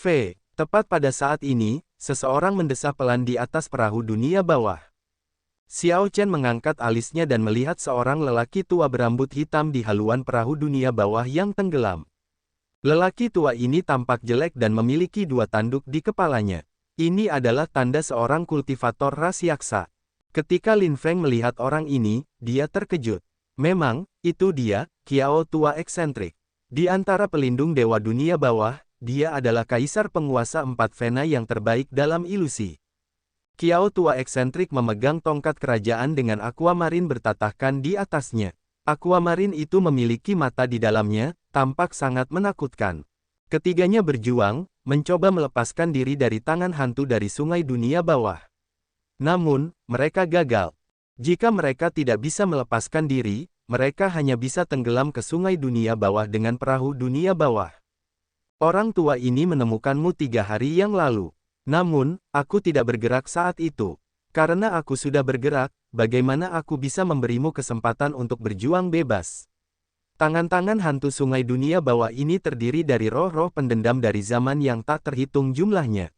Tepat pada saat ini, seseorang mendesah pelan di atas perahu dunia bawah. Xiao Chen mengangkat alisnya dan melihat seorang lelaki tua berambut hitam di haluan perahu dunia bawah yang tenggelam. Lelaki tua ini tampak jelek dan memiliki dua tanduk di kepalanya. Ini adalah tanda seorang kultivator ras yaksa. Ketika Lin Feng melihat orang ini, dia terkejut. Memang, itu dia, Kiao tua eksentrik. Di antara pelindung dewa dunia bawah, dia adalah kaisar penguasa empat Vena yang terbaik dalam ilusi. Kiao tua eksentrik memegang tongkat kerajaan dengan aquamarin bertatahkan di atasnya. Aquamarin itu memiliki mata di dalamnya, tampak sangat menakutkan. Ketiganya berjuang, mencoba melepaskan diri dari tangan hantu dari sungai dunia bawah. Namun, mereka gagal. Jika mereka tidak bisa melepaskan diri, mereka hanya bisa tenggelam ke sungai dunia bawah dengan perahu dunia bawah. Orang tua ini menemukanmu 3 hari yang lalu. Namun, aku tidak bergerak saat itu. Karena aku sudah bergerak, bagaimana aku bisa memberimu kesempatan untuk berjuang bebas? Tangan-tangan hantu sungai dunia bawah ini terdiri dari roh-roh pendendam dari zaman yang tak terhitung jumlahnya.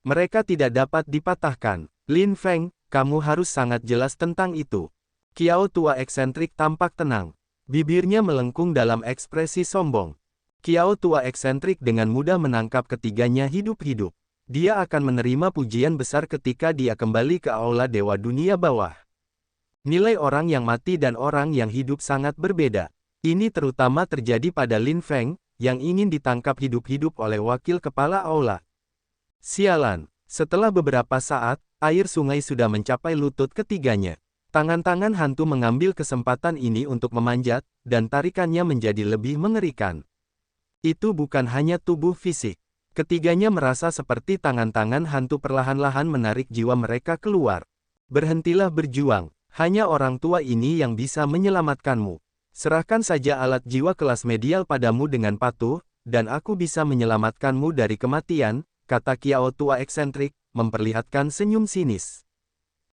Mereka tidak dapat dipatahkan. Lin Feng, kamu harus sangat jelas tentang itu. Kiao tua eksentrik tampak tenang. Bibirnya melengkung dalam ekspresi sombong. Kiao tua eksentrik dengan mudah menangkap ketiganya hidup-hidup. Dia akan menerima pujian besar ketika dia kembali ke aula Dewa Dunia Bawah. Nilai orang yang mati dan orang yang hidup sangat berbeda. Ini terutama terjadi pada Lin Feng, yang ingin ditangkap hidup-hidup oleh wakil kepala aula. Sialan, setelah beberapa saat, air sungai sudah mencapai lutut ketiganya. Tangan-tangan hantu mengambil kesempatan ini untuk memanjat, dan tarikannya menjadi lebih mengerikan. Itu bukan hanya tubuh fisik. Ketiganya merasa seperti tangan-tangan hantu perlahan-lahan menarik jiwa mereka keluar. Berhentilah berjuang, hanya orang tua ini yang bisa menyelamatkanmu. Serahkan saja alat jiwa kelas medial padamu dengan patuh, dan aku bisa menyelamatkanmu dari kematian, kata Kiao tua eksentrik, memperlihatkan senyum sinis.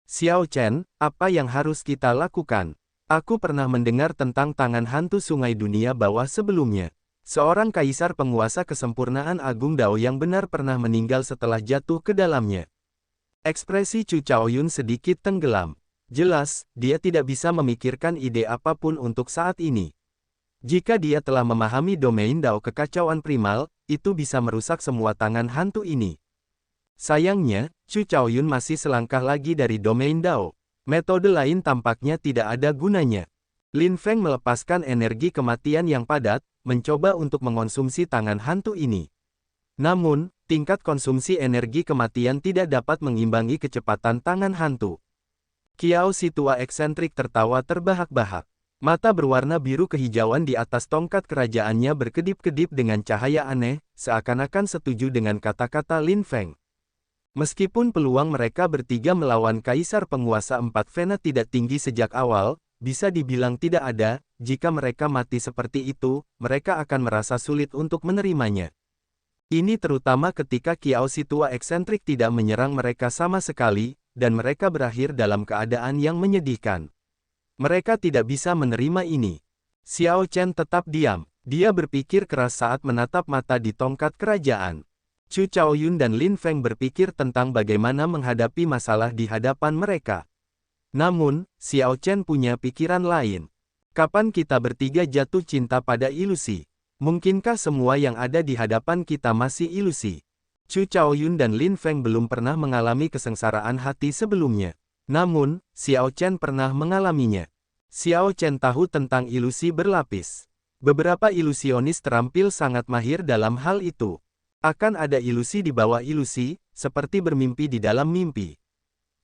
Xiao Chen, apa yang harus kita lakukan? Aku pernah mendengar tentang tangan hantu sungai dunia bawah sebelumnya. Seorang kaisar penguasa kesempurnaan Agung Dao yang benar pernah meninggal setelah jatuh ke dalamnya. Ekspresi Chu Chaoyun sedikit tenggelam. Jelas, dia tidak bisa memikirkan ide apapun untuk saat ini. Jika dia telah memahami domain Dao kekacauan primal, itu bisa merusak semua tangan hantu ini. Sayangnya, Chu Chaoyun masih selangkah lagi dari domain Dao. Metode lain tampaknya tidak ada gunanya. Lin Feng melepaskan energi kematian yang padat, mencoba untuk mengonsumsi tangan hantu ini. Namun, tingkat konsumsi energi kematian tidak dapat mengimbangi kecepatan tangan hantu. Kiao si tua eksentrik tertawa terbahak-bahak. Mata berwarna biru kehijauan di atas tongkat kerajaannya berkedip-kedip dengan cahaya aneh, seakan-akan setuju dengan kata-kata Lin Feng. Meskipun peluang mereka bertiga melawan kaisar penguasa empat Vena tidak tinggi sejak awal, bisa dibilang tidak ada. Jika mereka mati seperti itu, mereka akan merasa sulit untuk menerimanya. Ini terutama ketika Kiao si tua eksentrik tidak menyerang mereka sama sekali, dan mereka berakhir dalam keadaan yang menyedihkan. Mereka tidak bisa menerima ini. Xiao Chen tetap diam. Dia berpikir keras saat menatap mata di tongkat kerajaan. Chu Chaoyun dan Lin Feng berpikir tentang bagaimana menghadapi masalah di hadapan mereka. Namun, Xiao Chen punya pikiran lain. Kapan kita bertiga jatuh cinta pada ilusi? Mungkinkah semua yang ada di hadapan kita masih ilusi? Chu Chaoyun dan Lin Feng belum pernah mengalami kesengsaraan hati sebelumnya. Namun, Xiao Chen pernah mengalaminya. Xiao Chen tahu tentang ilusi berlapis. Beberapa ilusionis terampil sangat mahir dalam hal itu. Akan ada ilusi di bawah ilusi, seperti bermimpi di dalam mimpi.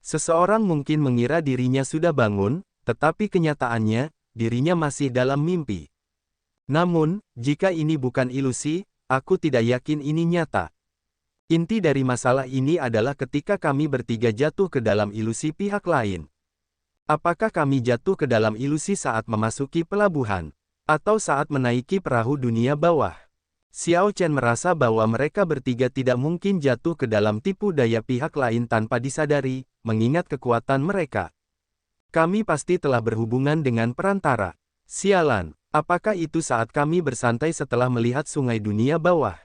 Seseorang mungkin mengira dirinya sudah bangun, tetapi kenyataannya, dirinya masih dalam mimpi. Namun, jika ini bukan ilusi, aku tidak yakin ini nyata. Inti dari masalah ini adalah ketika kami bertiga jatuh ke dalam ilusi pihak lain. Apakah kami jatuh ke dalam ilusi saat memasuki pelabuhan, atau saat menaiki perahu dunia bawah? Xiao Chen merasa bahwa mereka bertiga tidak mungkin jatuh ke dalam tipu daya pihak lain tanpa disadari, mengingat kekuatan mereka. Kami pasti telah berhubungan dengan perantara. Sialan, apakah itu saat kami bersantai setelah melihat sungai dunia bawah?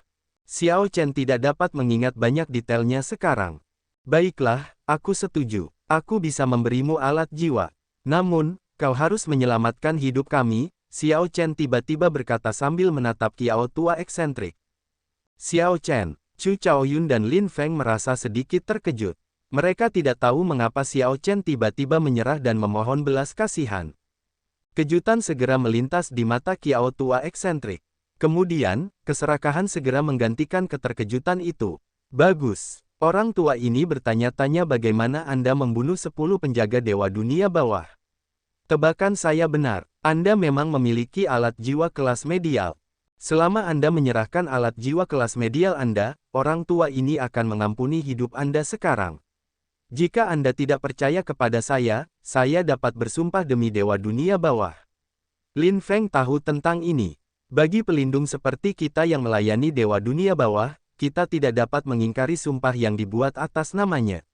Xiao Chen tidak dapat mengingat banyak detailnya sekarang. Baiklah, aku setuju. Aku bisa memberimu alat jiwa. Namun, kau harus menyelamatkan hidup kami, Xiao Chen tiba-tiba berkata sambil menatap Kiao tua eksentrik. Xiao Chen, Chu Chaoyun dan Lin Feng merasa sedikit terkejut. Mereka tidak tahu mengapa Xiao Chen tiba-tiba menyerah dan memohon belas kasihan. Kejutan segera melintas di mata Kiao tua eksentrik. Kemudian, keserakahan segera menggantikan keterkejutan itu. Bagus. Orang tua ini bertanya-tanya bagaimana Anda membunuh 10 penjaga Dewa Dunia Bawah. Tebakan saya benar. Anda memang memiliki alat jiwa kelas medial. Selama Anda menyerahkan alat jiwa kelas medial Anda, orang tua ini akan mengampuni hidup Anda sekarang. Jika Anda tidak percaya kepada saya dapat bersumpah demi Dewa Dunia Bawah. Lin Feng tahu tentang ini. Bagi pelindung seperti kita yang melayani Dewa Dunia Bawah, kita tidak dapat mengingkari sumpah yang dibuat atas namanya.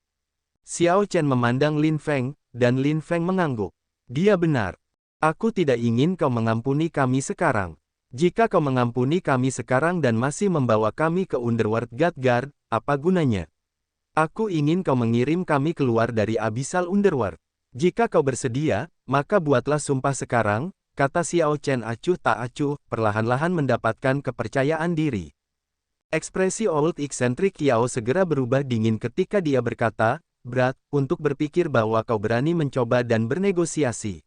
Xiao Chen memandang Lin Feng, dan Lin Feng mengangguk. Dia benar. Aku tidak ingin kau mengampuni kami sekarang. Jika kau mengampuni kami sekarang dan masih membawa kami ke Underworld Guard, apa gunanya? Aku ingin kau mengirim kami keluar dari Abyssal Underworld. Jika kau bersedia, maka buatlah sumpah sekarang, kata Xiao Chen acuh tak acuh, perlahan-lahan mendapatkan kepercayaan diri. Ekspresi Old Eccentric Kiao segera berubah dingin ketika dia berkata, berat, untuk berpikir bahwa kau berani mencoba dan bernegosiasi.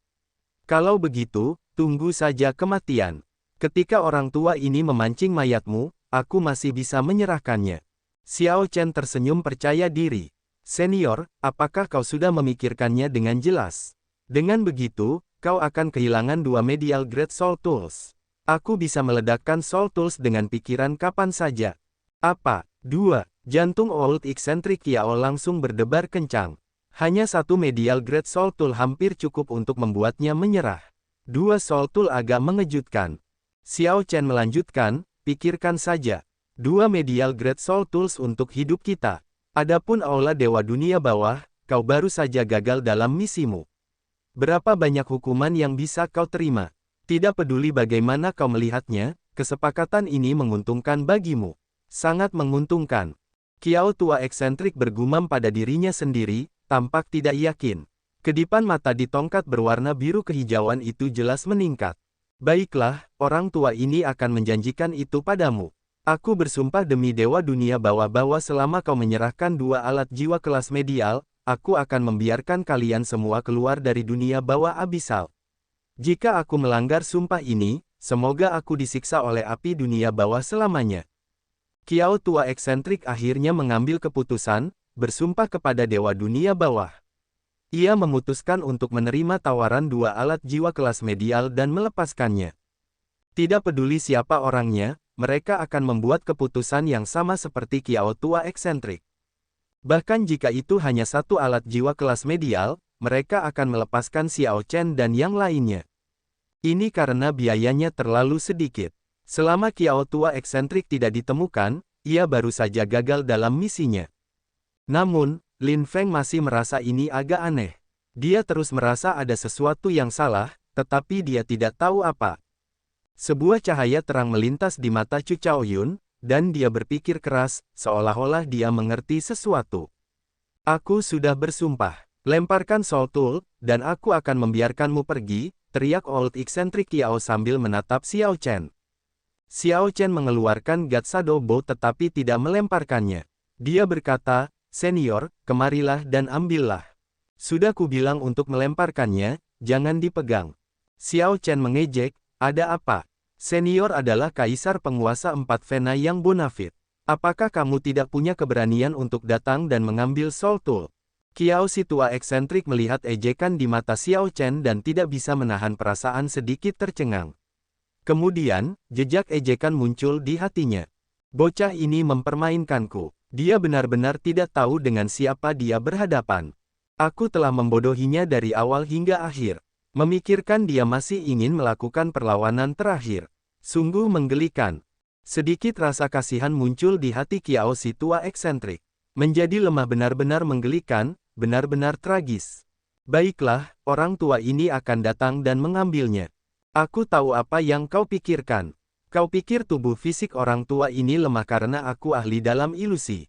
Kalau begitu, tunggu saja kematian. Ketika orang tua ini memancing mayatmu, aku masih bisa menyerahkannya. Xiao Chen tersenyum percaya diri. Senior, apakah kau sudah memikirkannya dengan jelas? Dengan begitu, kau akan kehilangan 2 medial grade Soul Tools. Aku bisa meledakkan Soul Tools dengan pikiran kapan saja. Apa? 2. Jantung Old Eccentric Kiao langsung berdebar kencang. Hanya 1 medial grade Soul Tool hampir cukup untuk membuatnya menyerah. 2 Soul Tool agak mengejutkan. Xiao Chen melanjutkan, pikirkan saja. 2 medial grade Soul Tools untuk hidup kita. Adapun Aula Dewa Dunia Bawah, kau baru saja gagal dalam misimu. Berapa banyak hukuman yang bisa kau terima? Tidak peduli bagaimana kau melihatnya, kesepakatan ini menguntungkan bagimu. Sangat menguntungkan. Kiao tua eksentrik bergumam pada dirinya sendiri, tampak tidak yakin. Kedipan mata di tongkat berwarna biru kehijauan itu jelas meningkat. Baiklah, orang tua ini akan menjanjikan itu padamu. Aku bersumpah demi Dewa Dunia Bawah selama kau menyerahkan 2 alat jiwa kelas medial, aku akan membiarkan kalian semua keluar dari dunia bawah abisal. Jika aku melanggar sumpah ini, semoga aku disiksa oleh api dunia bawah selamanya. Kiao tua eksentrik akhirnya mengambil keputusan, bersumpah kepada Dewa Dunia Bawah. Ia memutuskan untuk menerima tawaran 2 alat jiwa kelas medial dan melepaskannya. Tidak peduli siapa orangnya, mereka akan membuat keputusan yang sama seperti Kiao tua eksentrik. Bahkan jika itu hanya 1 alat jiwa kelas medial, mereka akan melepaskan Xiao Chen dan yang lainnya. Ini karena biayanya terlalu sedikit. Selama Kiao tua eksentrik tidak ditemukan, ia baru saja gagal dalam misinya. Namun, Lin Feng masih merasa ini agak aneh. Dia terus merasa ada sesuatu yang salah, tetapi dia tidak tahu apa. Sebuah cahaya terang melintas di mata Chu Chaoyun, dan dia berpikir keras, seolah-olah dia mengerti sesuatu. Aku sudah bersumpah. Lemparkan Soul Tool, dan aku akan membiarkanmu pergi, teriak Old Eccentric Kiao sambil menatap Xiao Chen. Xiao Chen mengeluarkan God Shadow Bow tetapi tidak melemparkannya. Dia berkata, Senior, kemarilah dan ambillah. Sudah kubilang untuk melemparkannya, jangan dipegang. Xiao Chen mengejek, ada apa? Senior adalah kaisar penguasa 4 Vena yang bonafit. Apakah kamu tidak punya keberanian untuk datang dan mengambil Soul Tool? Kiao si tua eksentrik melihat ejekan di mata Xiao Chen dan tidak bisa menahan perasaan sedikit tercengang. Kemudian, jejak ejekan muncul di hatinya. Bocah ini mempermainkanku. Dia benar-benar tidak tahu dengan siapa dia berhadapan. Aku telah membodohinya dari awal hingga akhir. Memikirkan dia masih ingin melakukan perlawanan terakhir. Sungguh menggelikan. Sedikit rasa kasihan muncul di hati Kiao si tua eksentrik. Menjadi lemah benar-benar menggelikan, benar-benar tragis. Baiklah, orang tua ini akan datang dan mengambilnya. Aku tahu apa yang kau pikirkan. Kau pikir tubuh fisik orang tua ini lemah karena aku ahli dalam ilusi?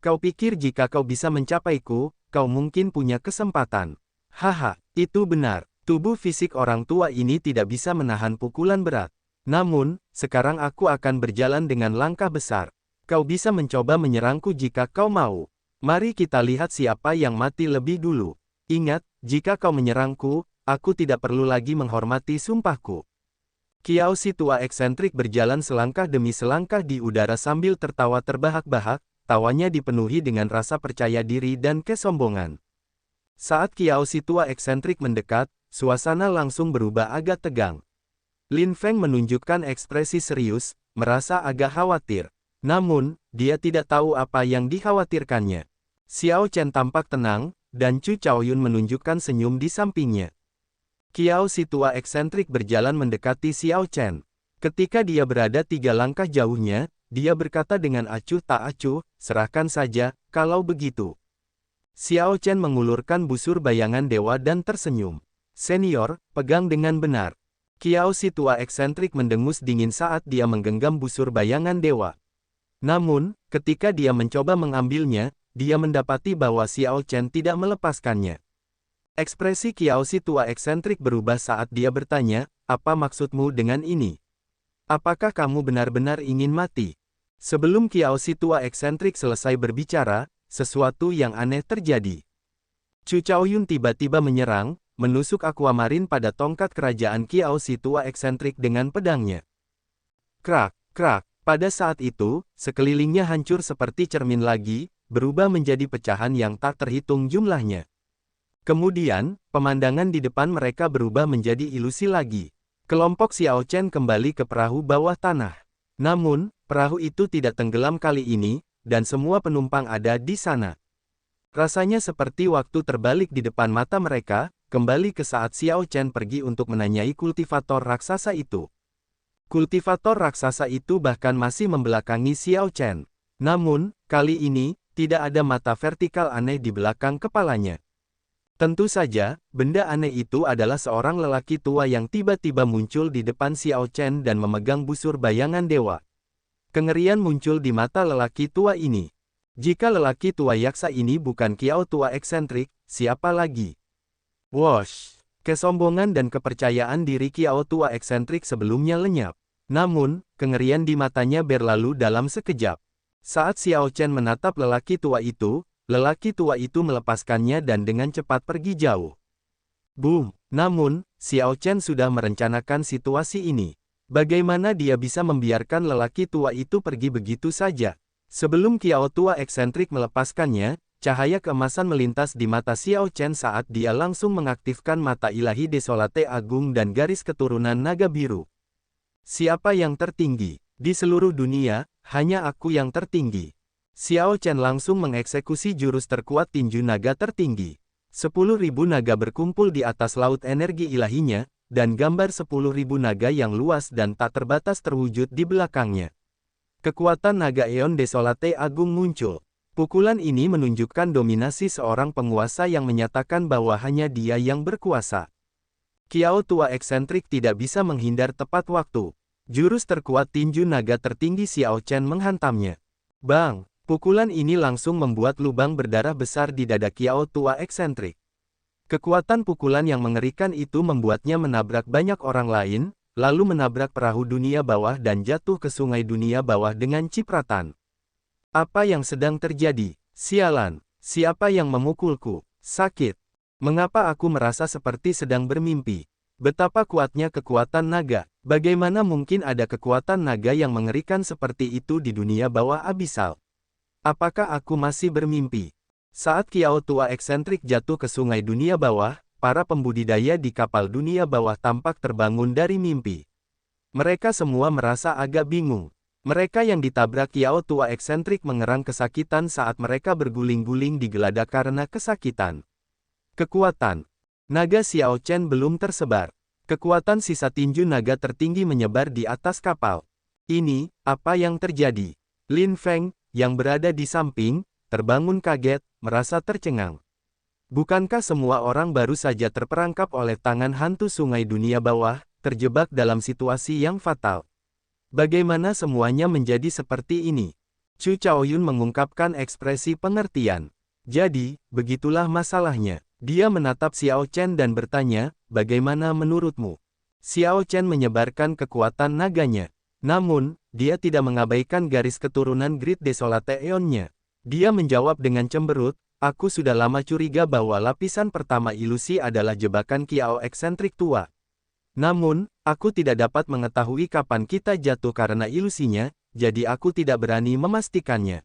Kau pikir jika kau bisa mencapaiku, kau mungkin punya kesempatan? Haha, itu benar. Tubuh fisik orang tua ini tidak bisa menahan pukulan berat. Namun, sekarang aku akan berjalan dengan langkah besar. Kau bisa mencoba menyerangku jika kau mau. Mari kita lihat siapa yang mati lebih dulu. Ingat, jika kau menyerangku, aku tidak perlu lagi menghormati sumpahku. Qiao Si tua eksentrik berjalan selangkah demi selangkah di udara sambil tertawa terbahak-bahak, tawanya dipenuhi dengan rasa percaya diri dan kesombongan. Saat Qiao Si tua eksentrik mendekat, suasana langsung berubah agak tegang. Lin Feng menunjukkan ekspresi serius, merasa agak khawatir. Namun, dia tidak tahu apa yang dikhawatirkannya. Xiao Chen tampak tenang, dan Chu Chaoyun menunjukkan senyum di sampingnya. Qiao Si tua eksentrik berjalan mendekati Xiao Chen. Ketika dia berada 3 langkah jauhnya, dia berkata dengan acuh tak acuh, serahkan saja, kalau begitu. Xiao Chen mengulurkan busur bayangan dewa dan tersenyum. Senior, pegang dengan benar. Qiao Si tua eksentrik mendengus dingin saat dia menggenggam busur bayangan dewa. Namun, ketika dia mencoba mengambilnya, dia mendapati bahwa Xiao Chen tidak melepaskannya. Ekspresi Qiao Si tua eksentrik berubah saat dia bertanya, apa maksudmu dengan ini? Apakah kamu benar-benar ingin mati? Sebelum Qiao Si tua eksentrik selesai berbicara, sesuatu yang aneh terjadi. Chu Chaoyun tiba-tiba menyerang, menusuk aquamarine pada tongkat kerajaan Qiao Si tua eksentrik dengan pedangnya. Krak, krak, pada saat itu, sekelilingnya hancur seperti cermin lagi, berubah menjadi pecahan yang tak terhitung jumlahnya. Kemudian, pemandangan di depan mereka berubah menjadi ilusi lagi. Kelompok Xiao Chen kembali ke perahu bawah tanah. Namun, perahu itu tidak tenggelam kali ini, dan semua penumpang ada di sana. Rasanya seperti waktu terbalik di depan mata mereka, kembali ke saat Xiao Chen pergi untuk menanyai kultivator raksasa itu. Kultivator raksasa itu bahkan masih membelakangi Xiao Chen. Namun, kali ini, tidak ada mata vertikal aneh di belakang kepalanya. Tentu saja, benda aneh itu adalah seorang lelaki tua yang tiba-tiba muncul di depan Xiao Chen dan memegang busur bayangan dewa. Kengerian muncul di mata lelaki tua ini. Jika lelaki tua yaksa ini bukan Qiao tua eksentrik, siapa lagi? Wosh! Kesombongan dan kepercayaan diri Qiao tua eksentrik sebelumnya lenyap. Namun, kengerian di matanya berlalu dalam sekejap. Saat Xiao Chen menatap lelaki tua itu melepaskannya dan dengan cepat pergi jauh. Boom! Namun, Xiao Chen sudah merencanakan situasi ini. Bagaimana dia bisa membiarkan lelaki tua itu pergi begitu saja? Sebelum Qiao tua eksentrik melepaskannya, cahaya keemasan melintas di mata Xiao Chen saat dia langsung mengaktifkan mata ilahi Desolate Agung dan garis keturunan naga biru. Siapa yang tertinggi? Di seluruh dunia, hanya aku yang tertinggi. Xiao Chen langsung mengeksekusi jurus terkuat tinju naga tertinggi. 10.000 naga berkumpul di atas laut energi ilahinya, dan gambar 10.000 naga yang luas dan tak terbatas terwujud di belakangnya. Kekuatan naga Eon Desolate Agung muncul. Pukulan ini menunjukkan dominasi seorang penguasa yang menyatakan bahwa hanya dia yang berkuasa. Qiao tua eksentrik tidak bisa menghindar tepat waktu. Jurus terkuat tinju naga tertinggi Xiao Chen menghantamnya. Bang! Pukulan ini langsung membuat lubang berdarah besar di dada Qiao tua eksentrik. Kekuatan pukulan yang mengerikan itu membuatnya menabrak banyak orang lain, lalu menabrak perahu dunia bawah dan jatuh ke sungai dunia bawah dengan cipratan. Apa yang sedang terjadi? Sialan! Siapa yang memukulku? Sakit! Mengapa aku merasa seperti sedang bermimpi? Betapa kuatnya kekuatan naga. Bagaimana mungkin ada kekuatan naga yang mengerikan seperti itu di dunia bawah abisal? Apakah aku masih bermimpi? Saat Qiao tua eksentrik jatuh ke sungai dunia bawah, para pembudidaya di kapal dunia bawah tampak terbangun dari mimpi. Mereka semua merasa agak bingung. Mereka yang ditabrak Qiao tua eksentrik mengerang kesakitan saat mereka berguling-guling di geladak karena kesakitan. Kekuatan naga Xiao Chen belum tersebar. Kekuatan sisa tinju naga tertinggi menyebar di atas kapal. Ini, apa yang terjadi? Lin Feng, yang berada di samping, terbangun kaget, merasa tercengang. Bukankah semua orang baru saja terperangkap oleh tangan hantu sungai dunia bawah, terjebak dalam situasi yang fatal? Bagaimana semuanya menjadi seperti ini? Chu Chaoyun mengungkapkan ekspresi pengertian. Jadi, begitulah masalahnya. Dia menatap Xiao Chen dan bertanya, bagaimana menurutmu? Xiao Chen menyebarkan kekuatan naganya. Namun, dia tidak mengabaikan garis keturunan Great Desolate Aeon-nya. Dia menjawab dengan cemberut, aku sudah lama curiga bahwa lapisan pertama ilusi adalah jebakan Kiao eksentrik tua. Namun, aku tidak dapat mengetahui kapan kita jatuh karena ilusinya, jadi aku tidak berani memastikannya.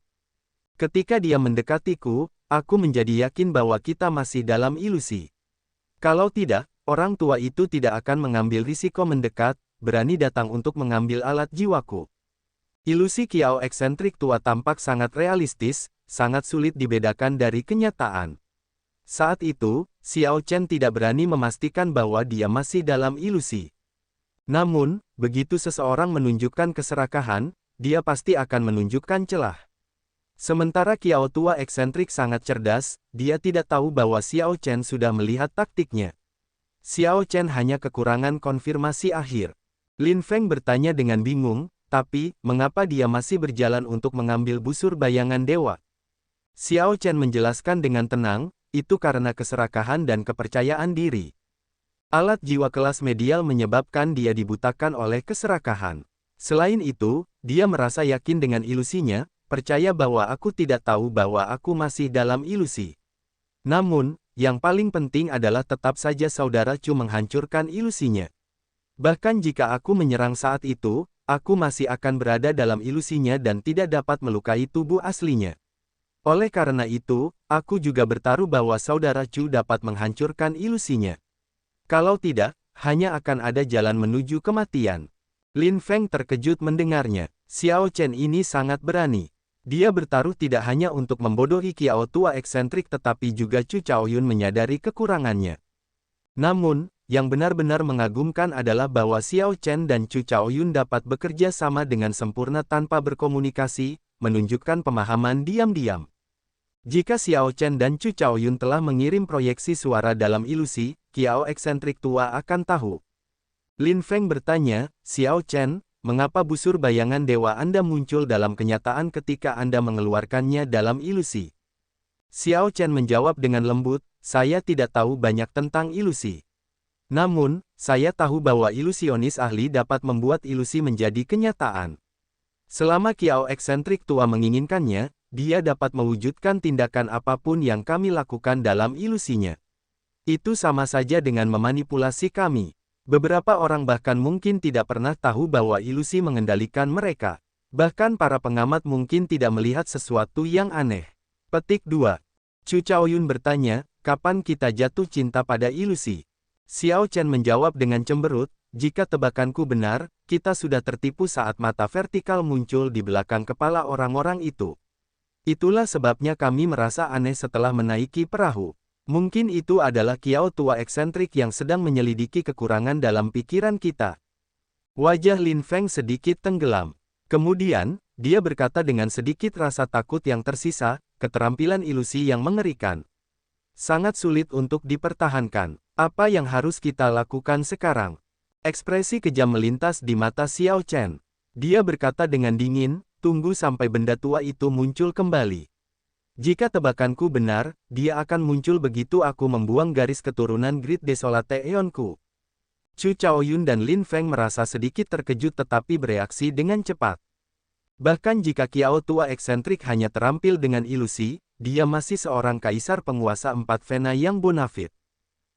Ketika dia mendekatiku, aku menjadi yakin bahwa kita masih dalam ilusi. Kalau tidak, orang tua itu tidak akan mengambil risiko mendekat, berani datang untuk mengambil alat jiwaku. Ilusi Kiao eksentrik tua tampak sangat realistis, sangat sulit dibedakan dari kenyataan. Saat itu, Xiao Chen tidak berani memastikan bahwa dia masih dalam ilusi. Namun, begitu seseorang menunjukkan keserakahan, dia pasti akan menunjukkan celah. Sementara Kiao tua eksentrik sangat cerdas, dia tidak tahu bahwa Xiao Chen sudah melihat taktiknya. Xiao Chen hanya kekurangan konfirmasi akhir. Lin Feng bertanya dengan bingung, tapi, mengapa dia masih berjalan untuk mengambil busur bayangan dewa? Xiao Chen menjelaskan dengan tenang, itu karena keserakahan dan kepercayaan diri. Alat jiwa kelas medial menyebabkan dia dibutakan oleh keserakahan. Selain itu, dia merasa yakin dengan ilusinya, percaya bahwa aku tidak tahu bahwa aku masih dalam ilusi. Namun, yang paling penting adalah tetap saja saudara Chu menghancurkan ilusinya. Bahkan jika aku menyerang saat itu, aku masih akan berada dalam ilusinya dan tidak dapat melukai tubuh aslinya. Oleh karena itu, aku juga bertaruh bahwa saudara Chu dapat menghancurkan ilusinya. Kalau tidak, hanya akan ada jalan menuju kematian. Lin Feng terkejut mendengarnya. Xiao Chen ini sangat berani. Dia bertaruh tidak hanya untuk membodohi Kiao tua eksentrik tetapi juga Chu Chaoyun menyadari kekurangannya. Namun, yang benar-benar mengagumkan adalah bahwa Xiao Chen dan Chu Chaoyun dapat bekerja sama dengan sempurna tanpa berkomunikasi, menunjukkan pemahaman diam-diam. Jika Xiao Chen dan Chu Chaoyun telah mengirim proyeksi suara dalam ilusi, Kiao eksentrik tua akan tahu. Lin Feng bertanya, Xiao Chen, mengapa busur bayangan dewa Anda muncul dalam kenyataan ketika Anda mengeluarkannya dalam ilusi? Xiao Chen menjawab dengan lembut, saya tidak tahu banyak tentang ilusi. Namun, saya tahu bahwa ilusionis ahli dapat membuat ilusi menjadi kenyataan. Selama Kiao eksentrik tua menginginkannya, dia dapat mewujudkan tindakan apapun yang kami lakukan dalam ilusinya. Itu sama saja dengan memanipulasi kami. Beberapa orang bahkan mungkin tidak pernah tahu bahwa ilusi mengendalikan mereka. Bahkan para pengamat mungkin tidak melihat sesuatu yang aneh. Petik 2. Chu Chaoyun bertanya, kapan kita jatuh cinta pada ilusi? Xiao Chen menjawab dengan cemberut, jika tebakanku benar, kita sudah tertipu saat mata vertikal muncul di belakang kepala orang-orang itu. Itulah sebabnya kami merasa aneh setelah menaiki perahu. Mungkin itu adalah Kiao tua eksentrik yang sedang menyelidiki kekurangan dalam pikiran kita. Wajah Lin Feng sedikit tenggelam. Kemudian, dia berkata dengan sedikit rasa takut yang tersisa, keterampilan ilusi yang mengerikan. Sangat sulit untuk dipertahankan. Apa yang harus kita lakukan sekarang? Ekspresi kejam melintas di mata Xiao Chen. Dia berkata dengan dingin, tunggu sampai benda tua itu muncul kembali. Jika tebakanku benar, dia akan muncul begitu aku membuang garis keturunan Great Desolate Aeon-ku. Chu Chaoyun dan Lin Feng merasa sedikit terkejut tetapi bereaksi dengan cepat. Bahkan jika Kiao tua eksentrik hanya terampil dengan ilusi, dia masih seorang kaisar penguasa 4 Vena yang bonafit.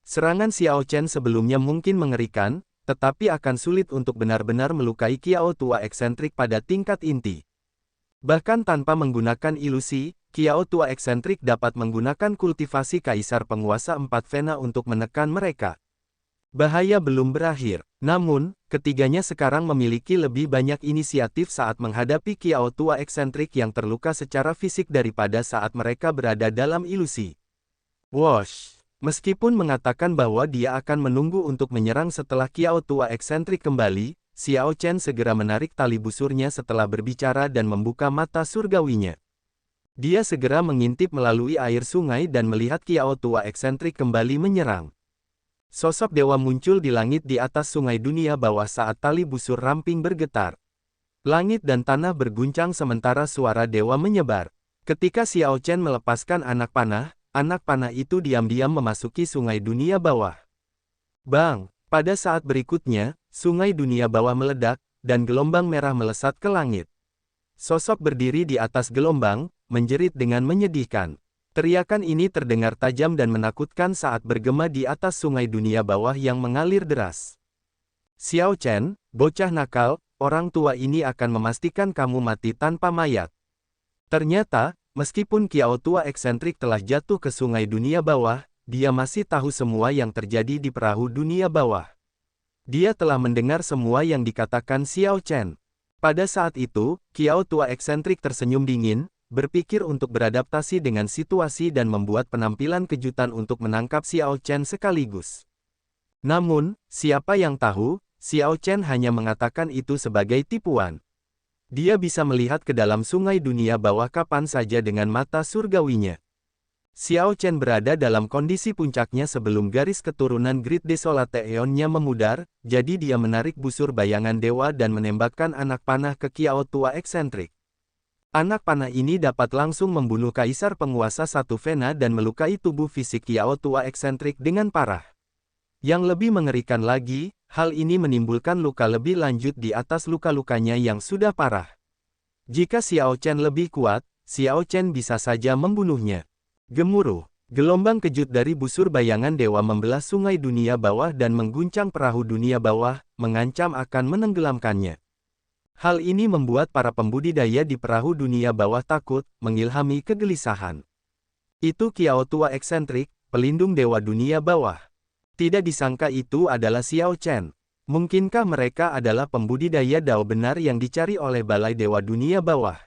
Serangan Xiao Chen sebelumnya mungkin mengerikan, tetapi akan sulit untuk benar-benar melukai Kiao tua eksentrik pada tingkat inti. Bahkan tanpa menggunakan ilusi, Kiao tua eksentrik dapat menggunakan kultivasi kaisar penguasa 4 Vena untuk menekan mereka. Bahaya belum berakhir, namun, ketiganya sekarang memiliki lebih banyak inisiatif saat menghadapi Kiao tua eksentrik yang terluka secara fisik daripada saat mereka berada dalam ilusi. Wosh! Meskipun mengatakan bahwa dia akan menunggu untuk menyerang setelah Kiao tua eksentrik kembali, Xiao Chen segera menarik tali busurnya setelah berbicara dan membuka mata surgawinya. Dia segera mengintip melalui air sungai dan melihat Kiao tua eksentrik kembali menyerang. Sosok dewa muncul di langit di atas sungai dunia bawah saat tali busur ramping bergetar. Langit dan tanah berguncang sementara suara dewa menyebar. Ketika Xiao Chen melepaskan anak panah itu diam-diam memasuki sungai dunia bawah. Bang! Pada saat berikutnya, sungai dunia bawah meledak, dan gelombang merah melesat ke langit. Sosok berdiri di atas gelombang, menjerit dengan menyedihkan. Teriakan ini terdengar tajam dan menakutkan saat bergema di atas sungai dunia bawah yang mengalir deras. Xiao Chen, bocah nakal, orang tua ini akan memastikan kamu mati tanpa mayat. Ternyata, meskipun Kiao tua eksentrik telah jatuh ke sungai dunia bawah, dia masih tahu semua yang terjadi di perahu dunia bawah. Dia telah mendengar semua yang dikatakan Xiao Chen. Pada saat itu, Kiao tua eksentrik tersenyum dingin, berpikir untuk beradaptasi dengan situasi dan membuat penampilan kejutan untuk menangkap Xiao Chen sekaligus. Namun, siapa yang tahu, Xiao Chen hanya mengatakan itu sebagai tipuan. Dia bisa melihat ke dalam sungai dunia bawah kapan saja dengan mata surgawinya. Xiao Chen berada dalam kondisi puncaknya sebelum garis keturunan Great Desolate Aeon-nya memudar, jadi dia menarik busur bayangan dewa dan menembakkan anak panah ke Kiao tua eksentrik. Anak panah ini dapat langsung membunuh kaisar penguasa satu Vena dan melukai tubuh fisik Kiao tua eksentrik dengan parah. Yang lebih mengerikan lagi, hal ini menimbulkan luka lebih lanjut di atas luka-lukanya yang sudah parah. Jika Xiao Chen lebih kuat, Xiao Chen bisa saja membunuhnya. Gemuruh, gelombang kejut dari busur bayangan dewa membelah sungai dunia bawah dan mengguncang perahu dunia bawah, mengancam akan menenggelamkannya. Hal ini membuat para pembudidaya di perahu dunia bawah takut, mengilhami kegelisahan. Itu Kiao tua eksentrik, pelindung dewa dunia bawah. Tidak disangka itu adalah Xiao Chen. Mungkinkah mereka adalah pembudidaya dao benar yang dicari oleh Balai Dewa Dunia Bawah?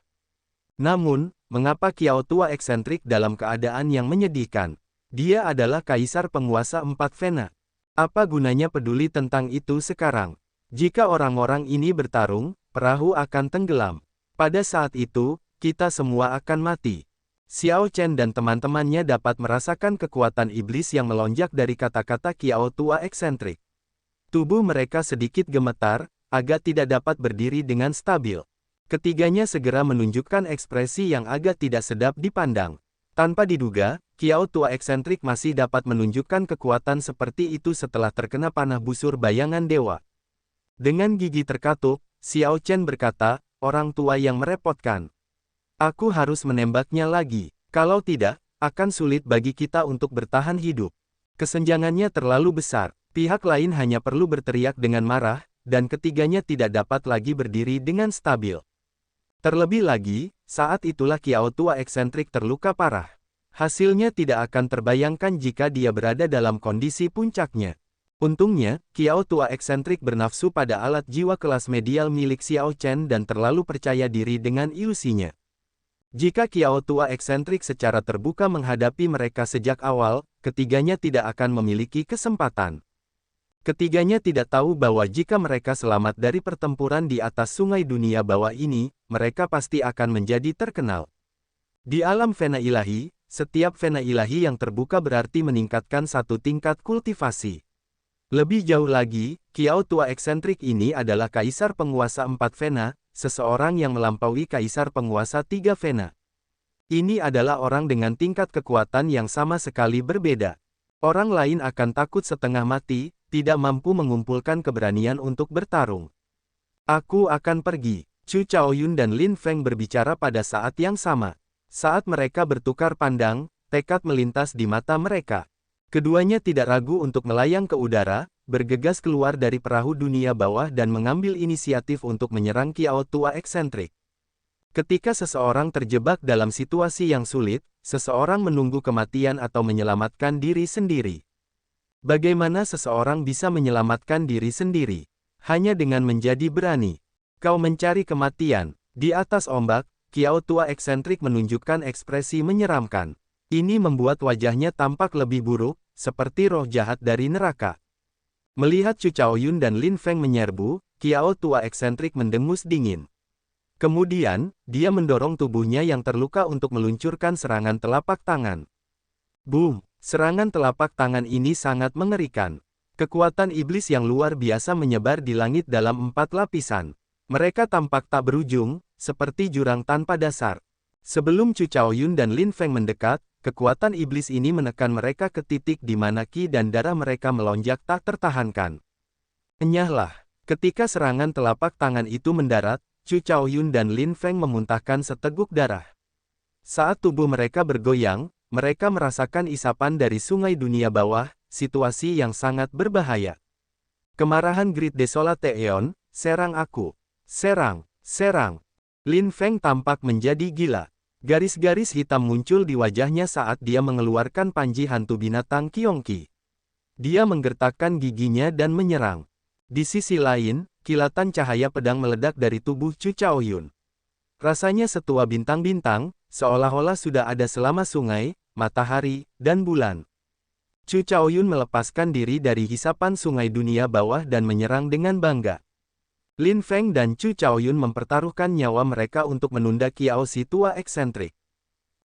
Namun, mengapa Kiao tua eksentrik dalam keadaan yang menyedihkan? Dia adalah kaisar penguasa 4 Vena. Apa gunanya peduli tentang itu sekarang? Jika orang-orang ini bertarung, perahu akan tenggelam. Pada saat itu, kita semua akan mati. Xiao Chen dan teman-temannya dapat merasakan kekuatan iblis yang melonjak dari kata-kata Kiao tua eksentrik. Tubuh mereka sedikit gemetar, agak tidak dapat berdiri dengan stabil. Ketiganya segera menunjukkan ekspresi yang agak tidak sedap dipandang. Tanpa diduga, Kiao tua eksentrik masih dapat menunjukkan kekuatan seperti itu setelah terkena panah busur bayangan dewa. Dengan gigi terkatup, Xiao Chen berkata, orang tua yang merepotkan. Aku harus menembaknya lagi. Kalau tidak, akan sulit bagi kita untuk bertahan hidup. Kesenjangannya terlalu besar. Pihak lain hanya perlu berteriak dengan marah, dan ketiganya tidak dapat lagi berdiri dengan stabil. Terlebih lagi, saat itulah Kiao tua eksentrik terluka parah. Hasilnya tidak akan terbayangkan jika dia berada dalam kondisi puncaknya. Untungnya, Kiao tua eksentrik bernafsu pada alat jiwa kelas medial milik Xiao Chen dan terlalu percaya diri dengan ilusinya. Jika Kiao tua eksentrik secara terbuka menghadapi mereka sejak awal, ketiganya tidak akan memiliki kesempatan. Ketiganya tidak tahu bahwa jika mereka selamat dari pertempuran di atas sungai dunia bawah ini, mereka pasti akan menjadi terkenal. Di alam Vena ilahi, setiap Vena ilahi yang terbuka berarti meningkatkan satu tingkat kultivasi. Lebih jauh lagi, Kiao tua eksentrik ini adalah kaisar penguasa 4 Vena, seseorang yang melampaui kaisar penguasa 3 Vena. Ini adalah orang dengan tingkat kekuatan yang sama sekali berbeda. Orang lain akan takut setengah mati, tidak mampu mengumpulkan keberanian untuk bertarung. Aku akan pergi. Chu Chaoyun dan Lin Feng berbicara pada saat yang sama. Saat mereka bertukar pandang, tekad melintas di mata mereka. Keduanya tidak ragu untuk melayang ke udara, bergegas keluar dari perahu dunia bawah dan mengambil inisiatif untuk menyerang Kiao tua eksentrik. Ketika seseorang terjebak dalam situasi yang sulit, seseorang menunggu kematian atau menyelamatkan diri sendiri. Bagaimana seseorang bisa menyelamatkan diri sendiri? Hanya dengan menjadi berani. Kau mencari kematian. Di atas ombak, Kiao tua eksentrik menunjukkan ekspresi menyeramkan. Ini membuat wajahnya tampak lebih buruk, seperti roh jahat dari neraka. Melihat Chu Chaoyun dan Lin Feng menyerbu, Kiao tua eksentrik mendengus dingin. Kemudian, dia mendorong tubuhnya yang terluka untuk meluncurkan serangan telapak tangan. Boom! Serangan telapak tangan ini sangat mengerikan. Kekuatan iblis yang luar biasa menyebar di langit dalam 4 lapisan. Mereka tampak tak berujung, seperti jurang tanpa dasar. Sebelum Chu Chaoyun dan Lin Feng mendekat, kekuatan iblis ini menekan mereka ke titik di mana ki dan darah mereka melonjak tak tertahankan. Enyahlah. Ketika serangan telapak tangan itu mendarat, Chu Chaoyun dan Lin Feng memuntahkan seteguk darah. Saat tubuh mereka bergoyang, mereka merasakan isapan dari sungai dunia bawah, situasi yang sangat berbahaya. Kemarahan Great Desolate Aeon, serang aku. Serang, serang. Lin Feng tampak menjadi gila. Garis-garis hitam muncul di wajahnya saat dia mengeluarkan panji hantu binatang Qiongqi. Dia menggertakkan giginya dan menyerang. Di sisi lain, kilatan cahaya pedang meledak dari tubuh Chu Chaoyun. Rasanya setua bintang-bintang, seolah-olah sudah ada selama sungai, matahari, dan bulan. Chu Chaoyun melepaskan diri dari hisapan sungai dunia bawah dan menyerang dengan bangga. Lin Feng dan Chu Chaoyun mempertaruhkan nyawa mereka untuk menunda Qiao si tua eksentrik.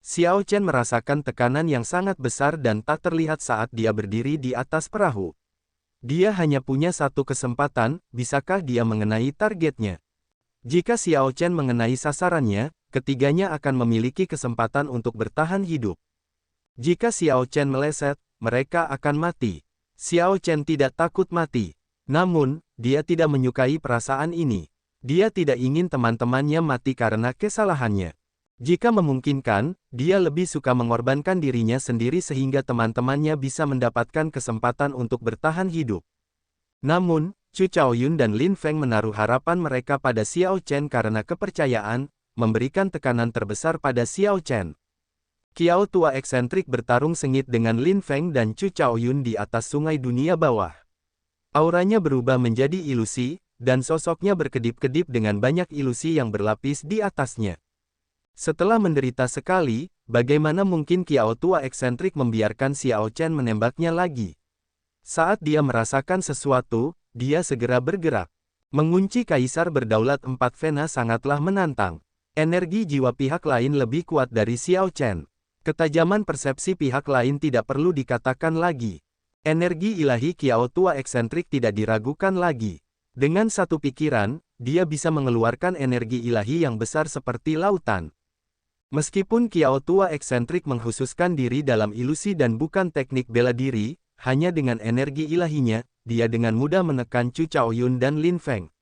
Xiao Chen merasakan tekanan yang sangat besar dan tak terlihat saat dia berdiri di atas perahu. Dia hanya punya satu kesempatan, bisakah dia mengenai targetnya? Jika Xiao Chen mengenai sasarannya, ketiganya akan memiliki kesempatan untuk bertahan hidup. Jika Xiao Chen meleset, mereka akan mati. Xiao Chen tidak takut mati. Namun, dia tidak menyukai perasaan ini. Dia tidak ingin teman-temannya mati karena kesalahannya. Jika memungkinkan, dia lebih suka mengorbankan dirinya sendiri sehingga teman-temannya bisa mendapatkan kesempatan untuk bertahan hidup. Namun, Chu Chaoyun dan Lin Feng menaruh harapan mereka pada Xiao Chen karena kepercayaan, memberikan tekanan terbesar pada Xiao Chen. Qiao tua eksentrik bertarung sengit dengan Lin Feng dan Chu Chaoyun di atas sungai dunia bawah. Auranya berubah menjadi ilusi, dan sosoknya berkedip-kedip dengan banyak ilusi yang berlapis di atasnya. Setelah menderita sekali, bagaimana mungkin Qiao tua eksentrik membiarkan Xiao Chen menembaknya lagi? Saat dia merasakan sesuatu, dia segera bergerak. Mengunci kaisar berdaulat 4 Vena sangatlah menantang. Energi jiwa pihak lain lebih kuat dari Xiao Chen. Ketajaman persepsi pihak lain tidak perlu dikatakan lagi. Energi ilahi Qiao tua eksentrik tidak diragukan lagi. Dengan satu pikiran, dia bisa mengeluarkan energi ilahi yang besar seperti lautan. Meskipun Qiao tua eksentrik mengkhususkan diri dalam ilusi dan bukan teknik bela diri, hanya dengan energi ilahinya, dia dengan mudah menekan Chu Chaoyun dan Lin Feng.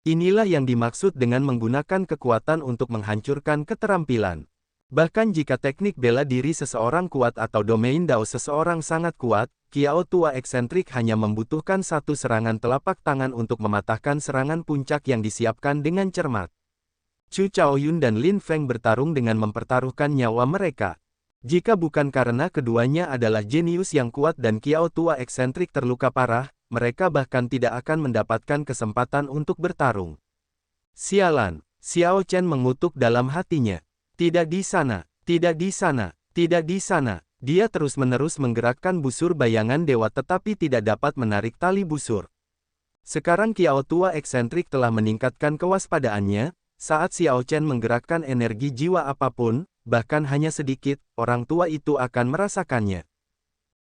Inilah yang dimaksud dengan menggunakan kekuatan untuk menghancurkan keterampilan. Bahkan jika teknik bela diri seseorang kuat atau domain Dao seseorang sangat kuat, Qiao tua eksentrik hanya membutuhkan satu serangan telapak tangan untuk mematahkan serangan puncak yang disiapkan dengan cermat. Chu Chaoyun dan Lin Feng bertarung dengan mempertaruhkan nyawa mereka. Jika bukan karena keduanya adalah jenius yang kuat dan Qiao tua eksentrik terluka parah, mereka bahkan tidak akan mendapatkan kesempatan untuk bertarung. Sialan, Xiao Chen mengutuk dalam hatinya. Tidak di sana, tidak di sana, tidak di sana. Dia terus-menerus menggerakkan busur bayangan dewa tetapi tidak dapat menarik tali busur. Sekarang Qiao tua eksentrik telah meningkatkan kewaspadaannya, saat Xiao Chen menggerakkan energi jiwa apapun, bahkan hanya sedikit, orang tua itu akan merasakannya.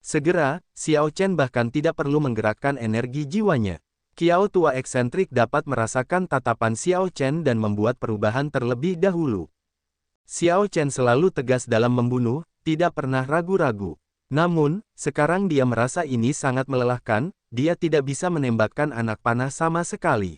Segera, Xiao Chen bahkan tidak perlu menggerakkan energi jiwanya. Qiao tua eksentrik dapat merasakan tatapan Xiao Chen dan membuat perubahan terlebih dahulu. Xiao Chen selalu tegas dalam membunuh, tidak pernah ragu-ragu. Namun, sekarang dia merasa ini sangat melelahkan, dia tidak bisa menembakkan anak panah sama sekali.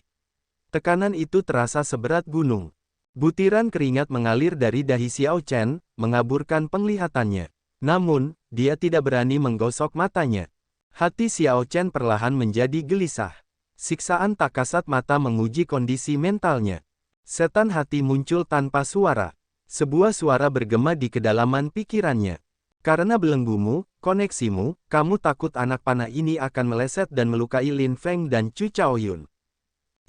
Tekanan itu terasa seberat gunung. Butiran keringat mengalir dari dahi Xiao Chen, mengaburkan penglihatannya. Namun, dia tidak berani menggosok matanya. Hati Xiao Chen perlahan menjadi gelisah. Siksaan tak kasat mata menguji kondisi mentalnya. Setan hati muncul tanpa suara. Sebuah suara bergema di kedalaman pikirannya. Karena belenggumu, koneksimu, kamu takut anak panah ini akan meleset dan melukai Lin Feng dan Chu Chaoyun.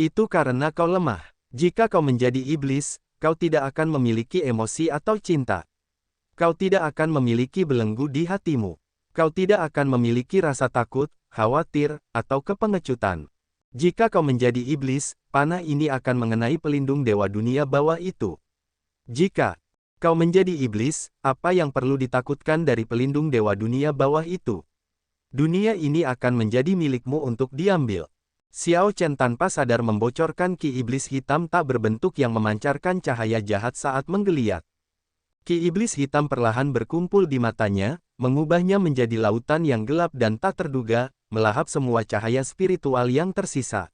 Itu karena kau lemah. Jika kau menjadi iblis, kau tidak akan memiliki emosi atau cinta. Kau tidak akan memiliki belenggu di hatimu. Kau tidak akan memiliki rasa takut, khawatir, atau kepengecutan. Jika kau menjadi iblis, panah ini akan mengenai pelindung dewa dunia bawah itu. Jika kau menjadi iblis, apa yang perlu ditakutkan dari pelindung dewa dunia bawah itu? Dunia ini akan menjadi milikmu untuk diambil. Xiao Chen tanpa sadar membocorkan ki iblis hitam tak berbentuk yang memancarkan cahaya jahat saat menggeliat. Ki iblis hitam perlahan berkumpul di matanya, mengubahnya menjadi lautan yang gelap dan tak terduga, melahap semua cahaya spiritual yang tersisa.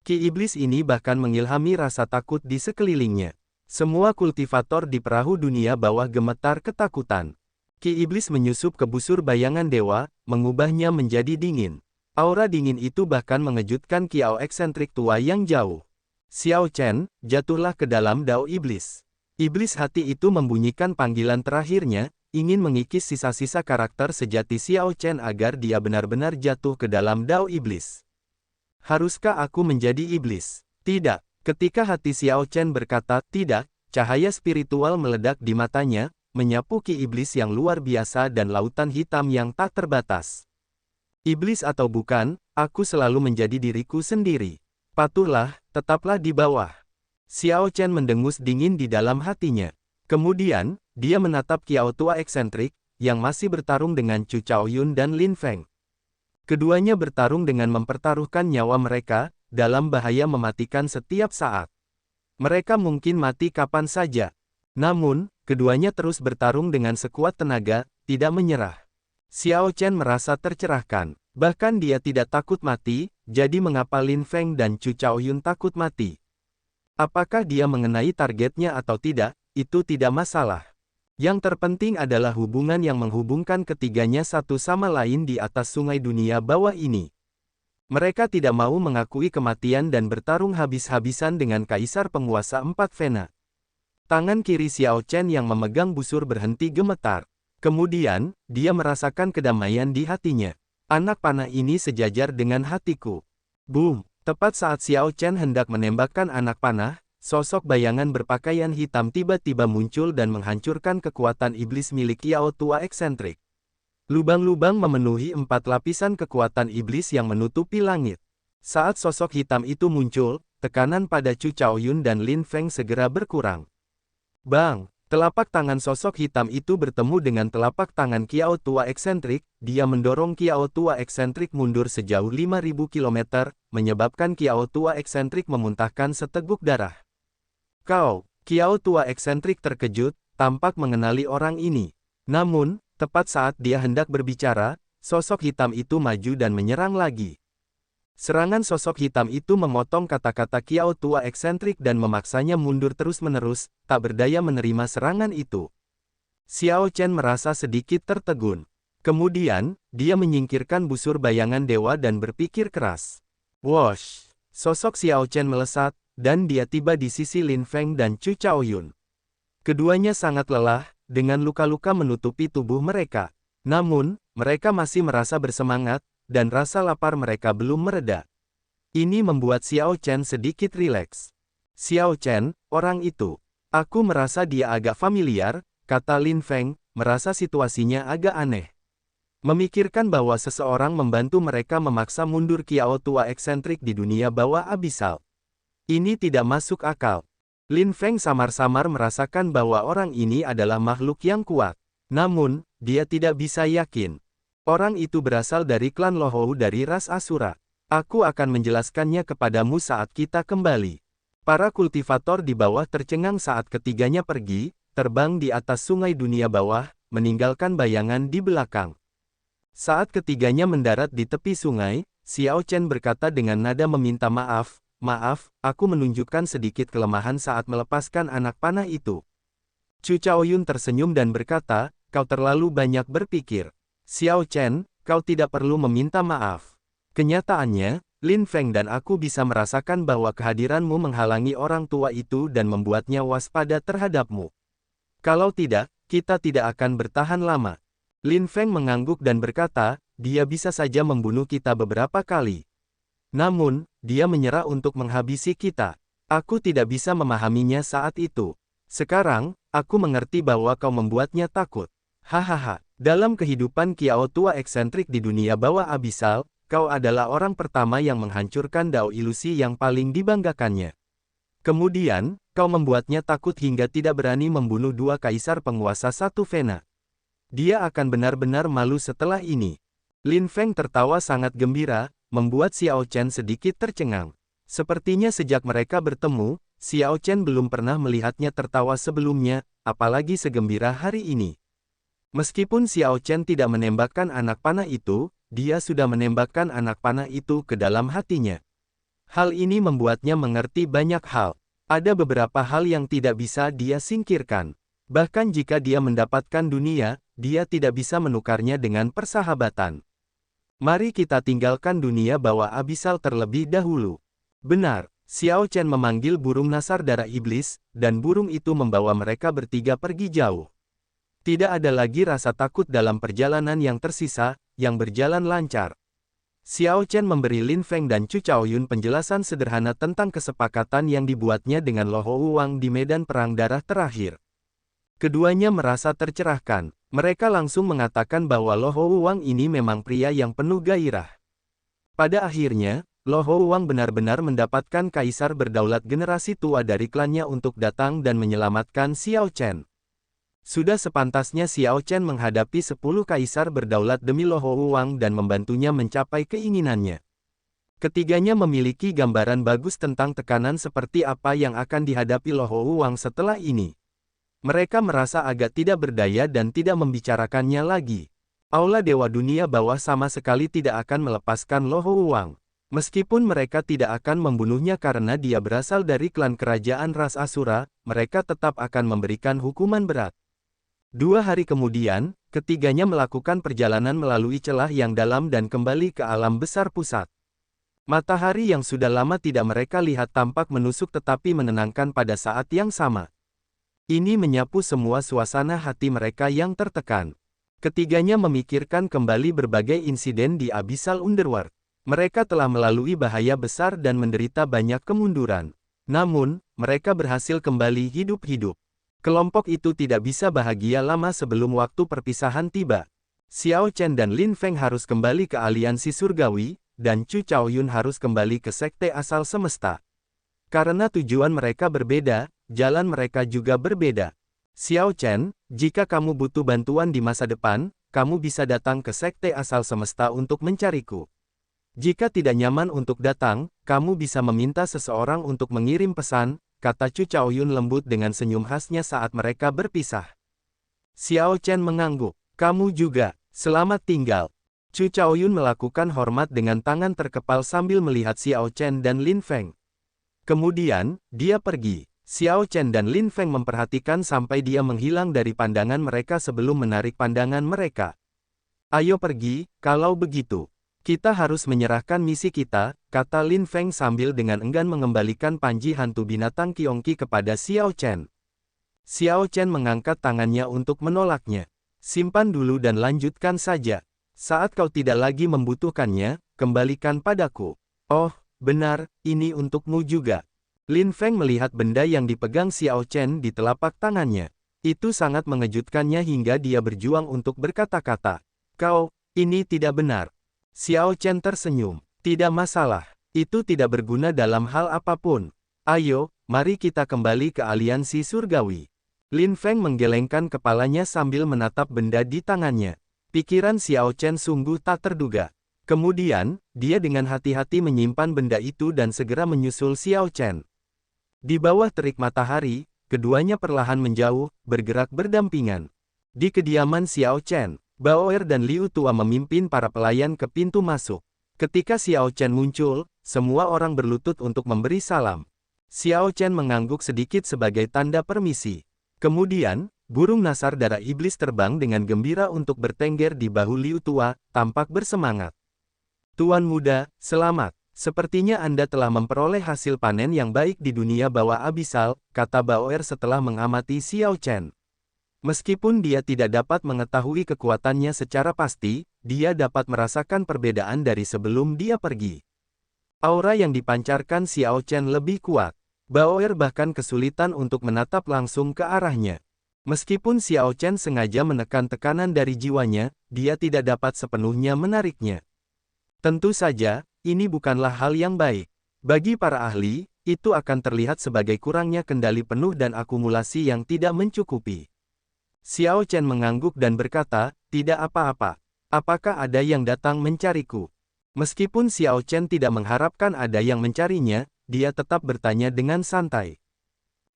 Ki iblis ini bahkan mengilhami rasa takut di sekelilingnya. Semua kultivator di perahu dunia bawah gemetar ketakutan. Ki iblis menyusup ke busur bayangan dewa, mengubahnya menjadi dingin. Aura dingin itu bahkan mengejutkan Kiao eksentrik tua yang jauh. Xiao Chen, jatuhlah ke dalam dao iblis. Iblis hati itu membunyikan panggilan terakhirnya, ingin mengikis sisa-sisa karakter sejati Xiao Chen agar dia benar-benar jatuh ke dalam dao iblis. Haruskah aku menjadi iblis? Tidak. Ketika hati Xiao Chen berkata tidak, cahaya spiritual meledak di matanya, menyapu ki iblis yang luar biasa dan lautan hitam yang tak terbatas. Iblis atau bukan, aku selalu menjadi diriku sendiri. Patuhlah, tetaplah di bawah. Xiao Chen mendengus dingin di dalam hatinya. Kemudian, dia menatap Kiao tua eksentrik, yang masih bertarung dengan Chu Chaoyun dan Lin Feng. Keduanya bertarung dengan mempertaruhkan nyawa mereka, dalam bahaya mematikan setiap saat. Mereka mungkin mati kapan saja. Namun, keduanya terus bertarung dengan sekuat tenaga, tidak menyerah. Xiao Chen merasa tercerahkan. Bahkan dia tidak takut mati, jadi mengapa Lin Feng dan Chu Chaoyun takut mati? Apakah dia mengenai targetnya atau tidak, itu tidak masalah. Yang terpenting adalah hubungan yang menghubungkan ketiganya satu sama lain di atas sungai dunia bawah ini. Mereka tidak mau mengakui kematian dan bertarung habis-habisan dengan kaisar penguasa 4 Vena. Tangan kiri Xiao Chen yang memegang busur berhenti gemetar. Kemudian, dia merasakan kedamaian di hatinya. Anak panah ini sejajar dengan hatiku. Boom! Tepat saat Xiao Chen hendak menembakkan anak panah, sosok bayangan berpakaian hitam tiba-tiba muncul dan menghancurkan kekuatan iblis milik Kiao tua eksentrik. Lubang-lubang memenuhi 4 lapisan kekuatan iblis yang menutupi langit. Saat sosok hitam itu muncul, tekanan pada Chu Chaoyun dan Lin Feng segera berkurang. Bang! Telapak tangan sosok hitam itu bertemu dengan telapak tangan Kiao tua eksentrik, dia mendorong Kiao tua eksentrik mundur sejauh 5.000 km, menyebabkan Kiao tua eksentrik memuntahkan seteguk darah. Kau, Kiao tua eksentrik terkejut, tampak mengenali orang ini. Namun, tepat saat dia hendak berbicara, sosok hitam itu maju dan menyerang lagi. Serangan sosok hitam itu memotong kata-kata Kiao tua eksentrik dan memaksanya mundur terus-menerus, tak berdaya menerima serangan itu. Xiao Chen merasa sedikit tertegun. Kemudian, dia menyingkirkan busur bayangan dewa dan berpikir keras. Wosh! Sosok Xiao Chen melesat, dan dia tiba di sisi Lin Feng dan Chu Chaoyun. Keduanya sangat lelah, dengan luka-luka menutupi tubuh mereka. Namun, mereka masih merasa bersemangat, dan rasa lapar mereka belum mereda. Ini membuat Xiao Chen sedikit rileks. Xiao Chen, orang itu. Aku merasa dia agak familiar, kata Lin Feng, merasa situasinya agak aneh. Memikirkan bahwa seseorang membantu mereka memaksa mundur Kiao tua eksentrik di dunia bawah abisal. Ini tidak masuk akal. Lin Feng samar-samar merasakan bahwa orang ini adalah makhluk yang kuat. Namun, dia tidak bisa yakin. Orang itu berasal dari klan Lohou dari ras Asura. Aku akan menjelaskannya kepadamu saat kita kembali. Para kultivator di bawah tercengang saat ketiganya pergi, terbang di atas sungai dunia bawah, meninggalkan bayangan di belakang. Saat ketiganya mendarat di tepi sungai, Xiao Chen berkata dengan nada meminta maaf, "Maaf, aku menunjukkan sedikit kelemahan saat melepaskan anak panah itu." Chu Chaoyun tersenyum dan berkata, "Kau terlalu banyak berpikir. Xiao Chen, kau tidak perlu meminta maaf. Kenyataannya, Lin Feng dan aku bisa merasakan bahwa kehadiranmu menghalangi orang tua itu dan membuatnya waspada terhadapmu. Kalau tidak, kita tidak akan bertahan lama." Lin Feng mengangguk dan berkata, "Dia bisa saja membunuh kita beberapa kali. Namun, dia menyerah untuk menghabisi kita. Aku tidak bisa memahaminya saat itu. Sekarang, aku mengerti bahwa kau membuatnya takut. Hahaha. Dalam kehidupan Kiao tua eksentrik di dunia bawah abisal, kau adalah orang pertama yang menghancurkan dao ilusi yang paling dibanggakannya. Kemudian, kau membuatnya takut hingga tidak berani membunuh 2 kaisar penguasa 1 Vena. Dia akan benar-benar malu setelah ini." Lin Feng tertawa sangat gembira, membuat Xiao Chen sedikit tercengang. Sepertinya sejak mereka bertemu, Xiao Chen belum pernah melihatnya tertawa sebelumnya, apalagi segembira hari ini. Meskipun Xiao Chen tidak menembakkan anak panah itu, dia sudah menembakkan anak panah itu ke dalam hatinya. Hal ini membuatnya mengerti banyak hal. Ada beberapa hal yang tidak bisa dia singkirkan. Bahkan jika dia mendapatkan dunia, dia tidak bisa menukarnya dengan persahabatan. Mari kita tinggalkan dunia bawah abisal terlebih dahulu. Benar, Xiao Chen memanggil burung nasar darah iblis, dan burung itu membawa mereka bertiga pergi jauh. Tidak ada lagi rasa takut dalam perjalanan yang tersisa, yang berjalan lancar. Xiao Chen memberi Lin Feng dan Chu Chaoyun penjelasan sederhana tentang kesepakatan yang dibuatnya dengan Lo Hou Wang di medan perang darah terakhir. Keduanya merasa tercerahkan. Mereka langsung mengatakan bahwa Lo Hou Wang ini memang pria yang penuh gairah. Pada akhirnya, Lo Hou Wang benar-benar mendapatkan kaisar berdaulat generasi tua dari klannya untuk datang dan menyelamatkan Xiao Chen. Sudah sepantasnya Xiao Chen menghadapi 10 kaisar berdaulat demi Lo Hou Wang dan membantunya mencapai keinginannya. Ketiganya memiliki gambaran bagus tentang tekanan seperti apa yang akan dihadapi Lo Hou Wang setelah ini. Mereka merasa agak tidak berdaya dan tidak membicarakannya lagi. Aula Dewa Dunia Bawah sama sekali tidak akan melepaskan Lo Hou Wang. Meskipun mereka tidak akan membunuhnya karena dia berasal dari klan kerajaan ras Asura, mereka tetap akan memberikan hukuman berat. 2 hari kemudian, ketiganya melakukan perjalanan melalui celah yang dalam dan kembali ke alam besar pusat. Matahari yang sudah lama tidak mereka lihat tampak menusuk tetapi menenangkan pada saat yang sama. Ini menyapu semua suasana hati mereka yang tertekan. Ketiganya memikirkan kembali berbagai insiden di Abyssal Underworld. Mereka telah melalui bahaya besar dan menderita banyak kemunduran. Namun, mereka berhasil kembali hidup-hidup. Kelompok itu tidak bisa bahagia lama sebelum waktu perpisahan tiba. Xiao Chen dan Lin Feng harus kembali ke aliansi surgawi, dan Chu Chaoyun harus kembali ke sekte asal semesta. Karena tujuan mereka berbeda, jalan mereka juga berbeda. Xiao Chen, jika kamu butuh bantuan di masa depan, kamu bisa datang ke sekte asal semesta untuk mencariku. Jika tidak nyaman untuk datang, kamu bisa meminta seseorang untuk mengirim pesan, kata Chu Chaoyun lembut dengan senyum khasnya saat mereka berpisah. Xiao Chen mengangguk. Kamu juga, selamat tinggal. Chu Chaoyun melakukan hormat dengan tangan terkepal sambil melihat Xiao Chen dan Lin Feng. Kemudian, dia pergi. Xiao Chen dan Lin Feng memperhatikan sampai dia menghilang dari pandangan mereka sebelum menarik pandangan mereka. Ayo pergi, kalau begitu. Kita harus menyerahkan misi kita, kata Lin Feng sambil dengan enggan mengembalikan panji hantu binatang Qiongqi kepada Xiao Chen. Xiao Chen mengangkat tangannya untuk menolaknya. Simpan dulu dan lanjutkan saja. Saat kau tidak lagi membutuhkannya, kembalikan padaku. Oh, benar, ini untukmu juga. Lin Feng melihat benda yang dipegang Xiao Chen di telapak tangannya. Itu sangat mengejutkannya hingga dia berjuang untuk berkata-kata. Kau, ini tidak benar. Xiao Chen tersenyum. Tidak masalah. Itu tidak berguna dalam hal apapun. Ayo, mari kita kembali ke aliansi surgawi. Lin Feng menggelengkan kepalanya sambil menatap benda di tangannya. Pikiran Xiao Chen sungguh tak terduga. Kemudian, dia dengan hati-hati menyimpan benda itu dan segera menyusul Xiao Chen. Di bawah terik matahari, keduanya perlahan menjauh, bergerak berdampingan. Di kediaman Xiao Chen, Bao Er dan Liu Tua memimpin para pelayan ke pintu masuk. Ketika Xiao Chen muncul, semua orang berlutut untuk memberi salam. Xiao Chen mengangguk sedikit sebagai tanda permisi. Kemudian, burung nasar darah iblis terbang dengan gembira untuk bertengger di bahu Liu Tua, tampak bersemangat. Tuan muda, selamat. Sepertinya Anda telah memperoleh hasil panen yang baik di dunia bawah abisal, kata Bao Er setelah mengamati Xiao Chen. Meskipun dia tidak dapat mengetahui kekuatannya secara pasti, dia dapat merasakan perbedaan dari sebelum dia pergi. Aura yang dipancarkan Xiao Chen lebih kuat. Bao Er bahkan kesulitan untuk menatap langsung ke arahnya. Meskipun Xiao Chen sengaja menekan tekanan dari jiwanya, dia tidak dapat sepenuhnya menariknya. Tentu saja, ini bukanlah hal yang baik. Bagi para ahli, itu akan terlihat sebagai kurangnya kendali penuh dan akumulasi yang tidak mencukupi. Xiao Chen mengangguk dan berkata, tidak apa-apa. Apakah ada yang datang mencariku? Meskipun Xiao Chen tidak mengharapkan ada yang mencarinya, dia tetap bertanya dengan santai.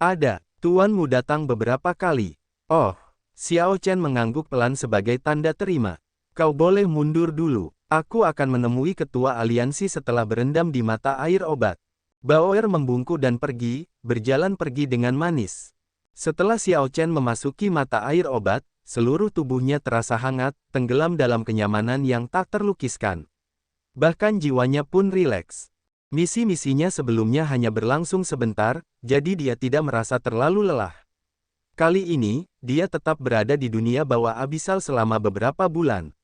Ada, tuanmu datang beberapa kali. Oh, Xiao Chen mengangguk pelan sebagai tanda terima. Kau boleh mundur dulu. Aku akan menemui ketua aliansi setelah berendam di mata air obat. Baoer membungkuk dan pergi, berjalan pergi dengan manis. Setelah Xiao Chen memasuki mata air obat, seluruh tubuhnya terasa hangat, tenggelam dalam kenyamanan yang tak terlukiskan. Bahkan jiwanya pun rileks. Misi-misinya sebelumnya hanya berlangsung sebentar, jadi dia tidak merasa terlalu lelah. Kali ini, dia tetap berada di dunia bawah abisal selama beberapa bulan.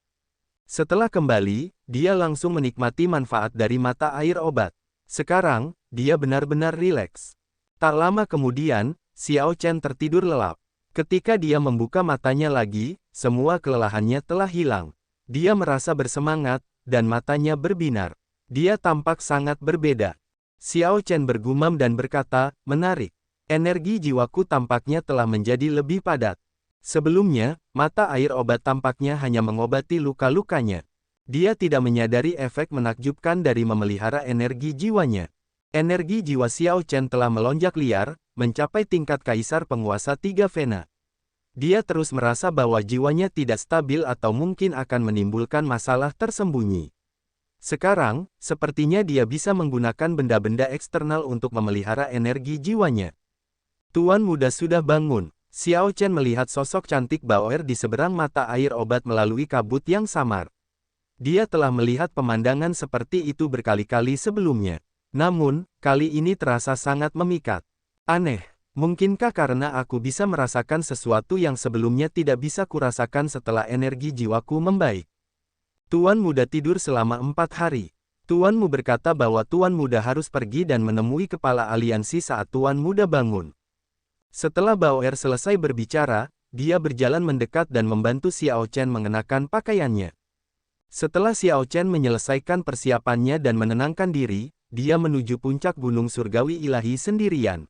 Setelah kembali, dia langsung menikmati manfaat dari mata air obat. Sekarang, dia benar-benar rileks. Tak lama kemudian, Xiao Chen tertidur lelap. Ketika dia membuka matanya lagi, semua kelelahannya telah hilang. Dia merasa bersemangat, dan matanya berbinar. Dia tampak sangat berbeda. Xiao Chen bergumam dan berkata, menarik. Energi jiwaku tampaknya telah menjadi lebih padat. Sebelumnya, mata air obat tampaknya hanya mengobati luka-lukanya. Dia tidak menyadari efek menakjubkan dari memelihara energi jiwanya. Energi jiwa Xiao Chen telah melonjak liar, mencapai tingkat kaisar penguasa 3 Vena. Dia terus merasa bahwa jiwanya tidak stabil atau mungkin akan menimbulkan masalah tersembunyi. Sekarang, sepertinya dia bisa menggunakan benda-benda eksternal untuk memelihara energi jiwanya. Tuan muda sudah bangun. Xiao Chen melihat sosok cantik Baoer di seberang mata air obat melalui kabut yang samar. Dia telah melihat pemandangan seperti itu berkali-kali sebelumnya. Namun, kali ini terasa sangat memikat. Aneh. Mungkinkah karena aku bisa merasakan sesuatu yang sebelumnya tidak bisa kurasakan setelah energi jiwaku membaik? Tuan muda tidur selama 4 hari. Tuanmu berkata bahwa Tuan muda harus pergi dan menemui kepala aliansi saat Tuan muda bangun. Setelah Baoer selesai berbicara, dia berjalan mendekat dan membantu Xiao Chen mengenakan pakaiannya. Setelah Xiao Chen menyelesaikan persiapannya dan menenangkan diri, dia menuju puncak gunung surgawi ilahi sendirian.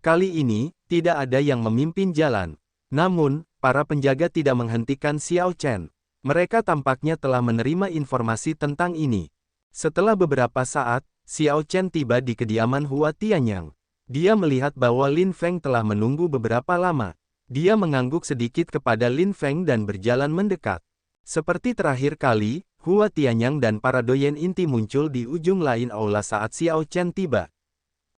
Kali ini, tidak ada yang memimpin jalan. Namun, para penjaga tidak menghentikan Xiao Chen. Mereka tampaknya telah menerima informasi tentang ini. Setelah beberapa saat, Xiao Chen tiba di kediaman Hua Tianyang. Dia melihat bahwa Lin Feng telah menunggu beberapa lama. Dia mengangguk sedikit kepada Lin Feng dan berjalan mendekat. Seperti terakhir kali, Hua Tianyang dan para doyen inti muncul di ujung lain aula saat Xiao Chen tiba.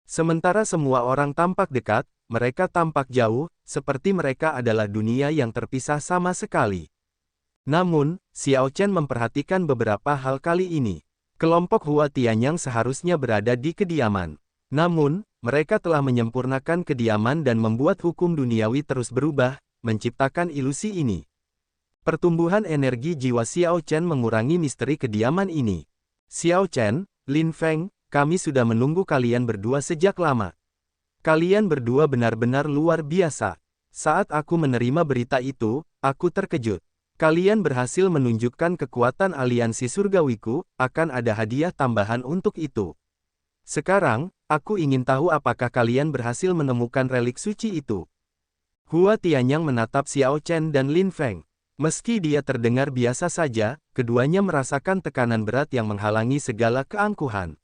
Sementara semua orang tampak dekat, mereka tampak jauh, seperti mereka adalah dunia yang terpisah sama sekali. Namun, Xiao Chen memperhatikan beberapa hal kali ini. Kelompok Hua Tianyang seharusnya berada di kediaman. Namun, mereka telah menyempurnakan kediaman dan membuat hukum duniawi terus berubah, menciptakan ilusi ini. Pertumbuhan energi jiwa Xiao Chen mengurangi misteri kediaman ini. Xiao Chen, Lin Feng, kami sudah menunggu kalian berdua sejak lama. Kalian berdua benar-benar luar biasa. Saat aku menerima berita itu, aku terkejut. Kalian berhasil menunjukkan kekuatan aliansi surgawiku, akan ada hadiah tambahan untuk itu. Sekarang, aku ingin tahu apakah kalian berhasil menemukan relik suci itu. Hua Tianyang menatap Xiao Chen dan Lin Feng. Meski dia terdengar biasa saja, keduanya merasakan tekanan berat yang menghalangi segala keangkuhan.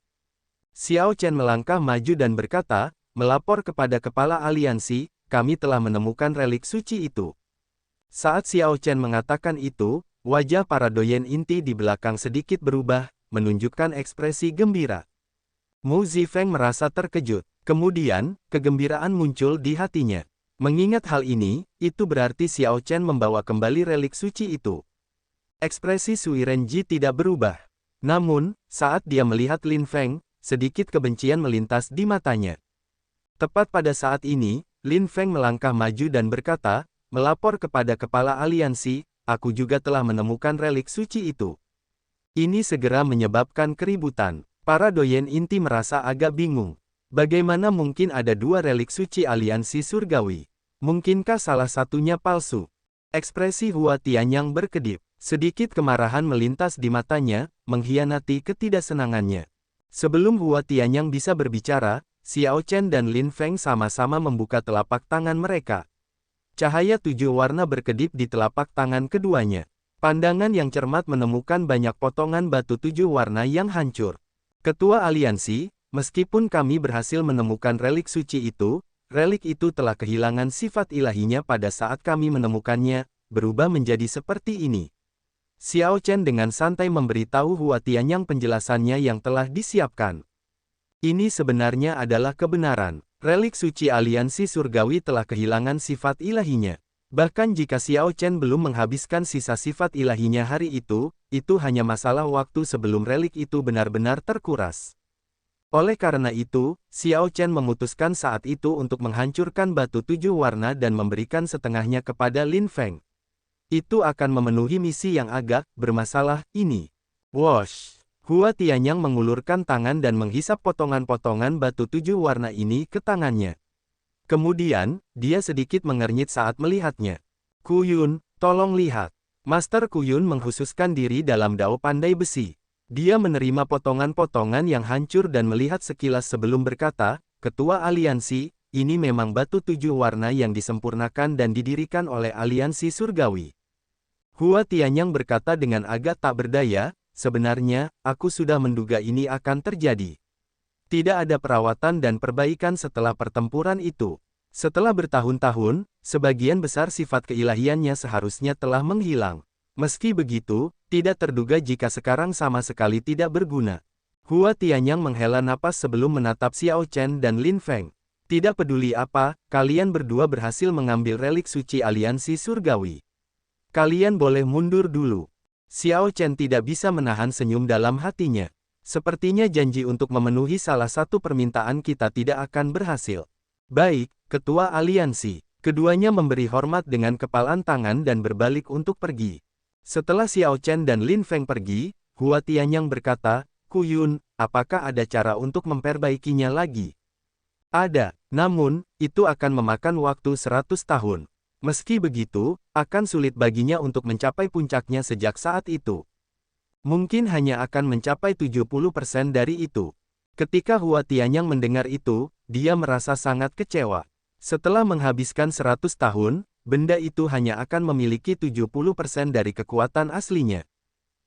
Xiao Chen melangkah maju dan berkata, melapor kepada kepala aliansi, kami telah menemukan relik suci itu. Saat Xiao Chen mengatakan itu, wajah para doyen inti di belakang sedikit berubah, menunjukkan ekspresi gembira. Mu Zifeng merasa terkejut. Kemudian, kegembiraan muncul di hatinya. Mengingat hal ini, itu berarti Xiao Chen membawa kembali relik suci itu. Ekspresi Sui Renji tidak berubah. Namun, saat dia melihat Lin Feng, sedikit kebencian melintas di matanya. Tepat pada saat ini, Lin Feng melangkah maju dan berkata, melapor kepada kepala aliansi, aku juga telah menemukan relik suci itu. Ini segera menyebabkan keributan. Para doyen inti merasa agak bingung. Bagaimana mungkin ada dua relik suci aliansi surgawi? Mungkinkah salah satunya palsu? Ekspresi Hua Tianyang berkedip. Sedikit kemarahan melintas di matanya, mengkhianati ketidaksenangannya. Sebelum Hua Tianyang bisa berbicara, Xiao Chen dan Lin Feng sama-sama membuka telapak tangan mereka. Cahaya 7 warna berkedip di telapak tangan keduanya. Pandangan yang cermat menemukan banyak potongan batu 7 warna yang hancur. Ketua aliansi, meskipun kami berhasil menemukan relik suci itu, relik itu telah kehilangan sifat ilahinya pada saat kami menemukannya, berubah menjadi seperti ini. Xiao Chen dengan santai memberitahu Hua Tianyang penjelasannya yang telah disiapkan. Ini sebenarnya adalah kebenaran. Relik suci aliansi surgawi telah kehilangan sifat ilahinya. Bahkan jika Xiao Chen belum menghabiskan sisa sifat ilahinya hari itu hanya masalah waktu sebelum relik itu benar-benar terkuras. Oleh karena itu, Xiao Chen memutuskan saat itu untuk menghancurkan batu 7 warna dan memberikan setengahnya kepada Lin Feng. Itu akan memenuhi misi yang agak bermasalah ini. Wosh! Hua Tianyang mengulurkan tangan dan menghisap potongan-potongan batu 7 warna ini ke tangannya. Kemudian, dia sedikit mengernyit saat melihatnya. Kuyun, tolong lihat. Master Kuyun menghususkan diri dalam dao pandai besi. Dia menerima potongan-potongan yang hancur dan melihat sekilas sebelum berkata, Ketua Aliansi, ini memang batu 7 warna yang disempurnakan dan didirikan oleh Aliansi Surgawi. Hua Tianyang berkata dengan agak tak berdaya, sebenarnya, aku sudah menduga ini akan terjadi. Tidak ada perawatan dan perbaikan setelah pertempuran itu. Setelah bertahun-tahun, sebagian besar sifat keilahiannya seharusnya telah menghilang. Meski begitu, tidak terduga jika sekarang sama sekali tidak berguna. Hua Tianyang menghela napas sebelum menatap Xiao Chen dan Lin Feng. Tidak peduli apa, kalian berdua berhasil mengambil relik suci aliansi surgawi. Kalian boleh mundur dulu. Xiao Chen tidak bisa menahan senyum dalam hatinya. Sepertinya janji untuk memenuhi salah satu permintaan kita tidak akan berhasil. Baik, Ketua Aliansi. Keduanya memberi hormat dengan kepalan tangan dan berbalik untuk pergi. Setelah Xiao Chen dan Lin Feng pergi, Hua Tianyang berkata, Kuyun, apakah ada cara untuk memperbaikinya lagi? Ada, namun, itu akan memakan waktu 100 tahun. Meski begitu, akan sulit baginya untuk mencapai puncaknya sejak saat itu. Mungkin hanya akan mencapai 70% dari itu. Ketika Hua Tianyang mendengar itu, dia merasa sangat kecewa. Setelah menghabiskan 100 tahun, benda itu hanya akan memiliki 70% dari kekuatan aslinya.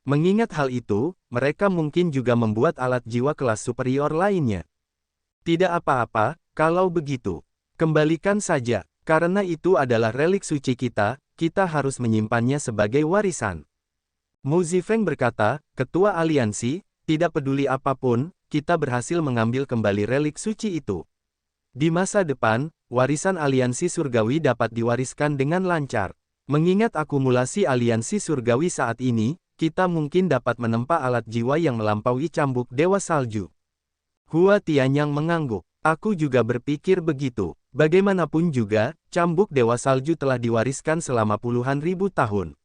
Mengingat hal itu, mereka mungkin juga membuat alat jiwa kelas superior lainnya. Tidak apa-apa, kalau begitu. Kembalikan saja. Karena itu adalah relik suci kita harus menyimpannya sebagai warisan. Mu Zifeng berkata, Ketua Aliansi, tidak peduli apapun, kita berhasil mengambil kembali relik suci itu. Di masa depan, warisan aliansi surgawi dapat diwariskan dengan lancar. Mengingat akumulasi aliansi surgawi saat ini, kita mungkin dapat menempa alat jiwa yang melampaui cambuk Dewa Salju. Hua Tianyang mengangguk. Aku juga berpikir begitu. Bagaimanapun juga, cambuk Dewa Salju telah diwariskan selama puluhan ribu tahun.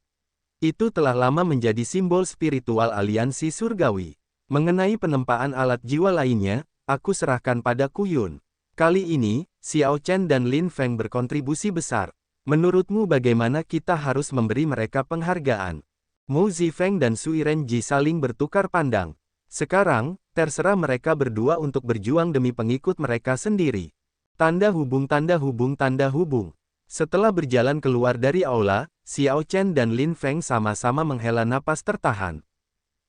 Itu telah lama menjadi simbol spiritual aliansi surgawi. Mengenai penempaan alat jiwa lainnya, aku serahkan pada Kuyun. Kali ini, Xiao Chen dan Lin Feng berkontribusi besar. Menurutmu bagaimana kita harus memberi mereka penghargaan? Mu Zifeng dan Sui Renji saling bertukar pandang. Sekarang, terserah mereka berdua untuk berjuang demi pengikut mereka sendiri. Tanda hubung tanda hubung tanda hubung. Setelah berjalan keluar dari aula, Xiao Chen dan Lin Feng sama-sama menghela napas tertahan.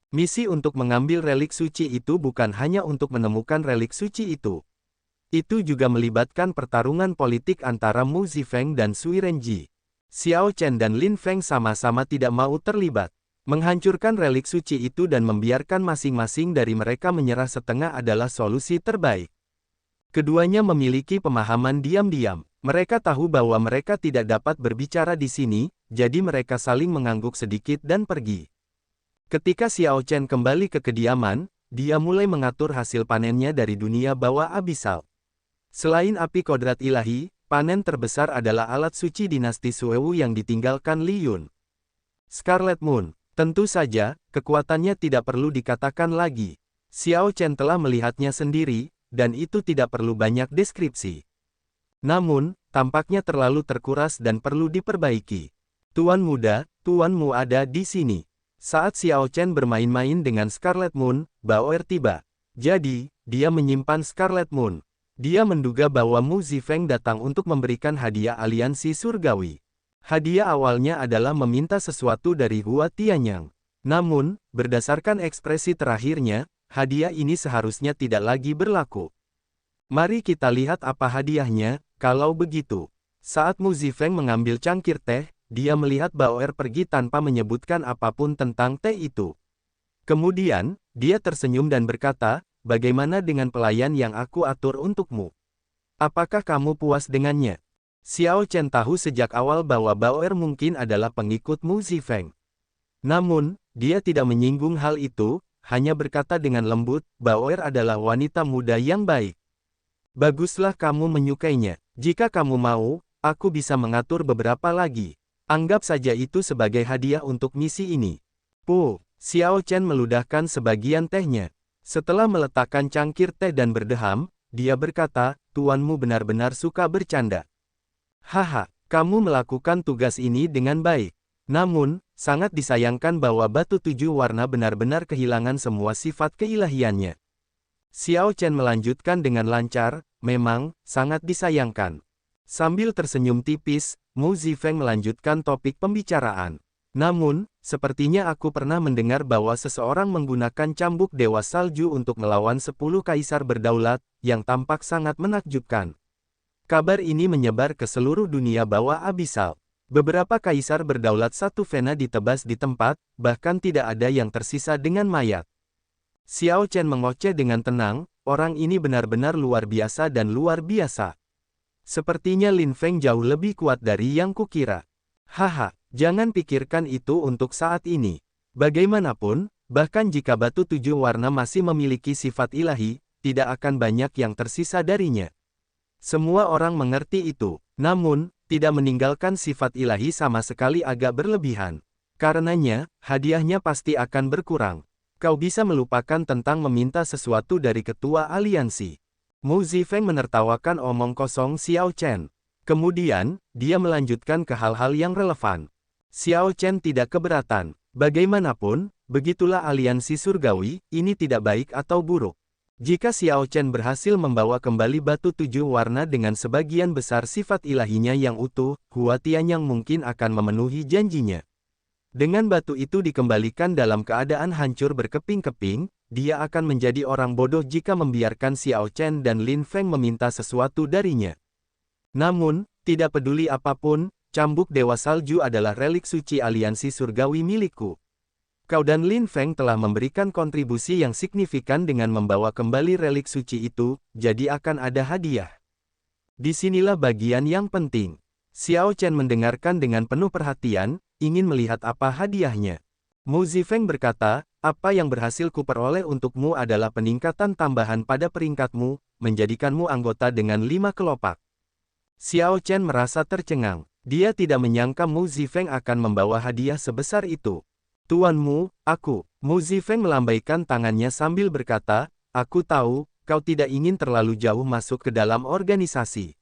Misi untuk mengambil relik suci itu bukan hanya untuk menemukan relik suci itu. Itu juga melibatkan pertarungan politik antara Mu Zifeng dan Sui Renji. Xiao Chen dan Lin Feng sama-sama tidak mau terlibat. Menghancurkan relik suci itu dan membiarkan masing-masing dari mereka menyerah setengah adalah solusi terbaik. Keduanya memiliki pemahaman diam-diam. Mereka tahu bahwa mereka tidak dapat berbicara di sini, jadi mereka saling mengangguk sedikit dan pergi. Ketika Xiao Chen kembali ke kediaman, dia mulai mengatur hasil panennya dari dunia bawah abisal. Selain api kodrat ilahi, panen terbesar adalah alat suci dinasti Suewu yang ditinggalkan Li Yun. Scarlet Moon. Tentu saja, kekuatannya tidak perlu dikatakan lagi. Xiao Chen telah melihatnya sendiri, dan itu tidak perlu banyak deskripsi. Namun, tampaknya terlalu terkuras dan perlu diperbaiki. Tuan muda, tuanmu ada di sini. Saat Xiao Chen bermain-main dengan Scarlet Moon, Baoer tiba. Jadi, dia menyimpan Scarlet Moon. Dia menduga bahwa Mu Zifeng datang untuk memberikan hadiah aliansi surgawi. Hadiah awalnya adalah meminta sesuatu dari Hua Tianyang. Namun, berdasarkan ekspresi terakhirnya, hadiah ini seharusnya tidak lagi berlaku. Mari kita lihat apa hadiahnya, kalau begitu. Saat Mu Zifeng mengambil cangkir teh, dia melihat Baoer pergi tanpa menyebutkan apapun tentang teh itu. Kemudian, dia tersenyum dan berkata, "Bagaimana dengan pelayan yang aku atur untukmu? Apakah kamu puas dengannya?" Xiao Chen tahu sejak awal bahwa Baoer mungkin adalah pengikut Mu Zifeng. Namun, dia tidak menyinggung hal itu, hanya berkata dengan lembut, "Baoer adalah wanita muda yang baik. Baguslah kamu menyukainya. Jika kamu mau, aku bisa mengatur beberapa lagi. Anggap saja itu sebagai hadiah untuk misi ini." Xiao Chen meludahkan sebagian tehnya. Setelah meletakkan cangkir teh dan berdeham, dia berkata, "Tuanmu benar-benar suka bercanda. Haha, kamu melakukan tugas ini dengan baik. Namun, sangat disayangkan bahwa batu 7 warna benar-benar kehilangan semua sifat keilahiannya." Xiao Chen melanjutkan dengan lancar, "Memang, sangat disayangkan." Sambil tersenyum tipis, Mu Zifeng melanjutkan topik pembicaraan. "Namun, sepertinya aku pernah mendengar bahwa seseorang menggunakan cambuk Dewa Salju untuk melawan 10 kaisar berdaulat, yang tampak sangat menakjubkan. Kabar ini menyebar ke seluruh dunia bawah abisal. Beberapa kaisar berdaulat satu Vena ditebas di tempat, bahkan tidak ada yang tersisa dengan mayat." Xiao Chen mengoceh dengan tenang, "Orang ini benar-benar luar biasa dan luar biasa. Sepertinya Lin Feng jauh lebih kuat dari yang kukira. Haha, jangan pikirkan itu untuk saat ini. Bagaimanapun, bahkan jika batu 7 warna masih memiliki sifat ilahi, tidak akan banyak yang tersisa darinya." Semua orang mengerti itu, namun, tidak meninggalkan sifat ilahi sama sekali agak berlebihan. Karenanya, hadiahnya pasti akan berkurang. Kau bisa melupakan tentang meminta sesuatu dari ketua aliansi. Mu Zifeng menertawakan omong kosong Xiao Chen. Kemudian, dia melanjutkan ke hal-hal yang relevan. Xiao Chen tidak keberatan. Bagaimanapun, begitulah aliansi surgawi, ini tidak baik atau buruk. Jika Xiao Chen berhasil membawa kembali batu 7 warna dengan sebagian besar sifat ilahinya yang utuh, Hua Tianyang mungkin akan memenuhi janjinya. Dengan batu itu dikembalikan dalam keadaan hancur berkeping-keping, dia akan menjadi orang bodoh jika membiarkan Xiao Chen dan Lin Feng meminta sesuatu darinya. Namun, tidak peduli apapun, cambuk Dewa Salju adalah relik suci aliansi surgawi milikku. Kau dan Lin Feng telah memberikan kontribusi yang signifikan dengan membawa kembali relik suci itu, jadi akan ada hadiah. Disinilah bagian yang penting. Xiao Chen mendengarkan dengan penuh perhatian, ingin melihat apa hadiahnya. Mu Zifeng berkata, "Apa yang berhasil kuperoleh untukmu adalah peningkatan tambahan pada peringkatmu, menjadikanmu anggota dengan 5 kelopak." Xiao Chen merasa tercengang. Dia tidak menyangka Mu Zifeng akan membawa hadiah sebesar itu. "Tuanmu, aku." Mu Zifeng melambaikan tangannya sambil berkata, "Aku tahu, kau tidak ingin terlalu jauh masuk ke dalam organisasi.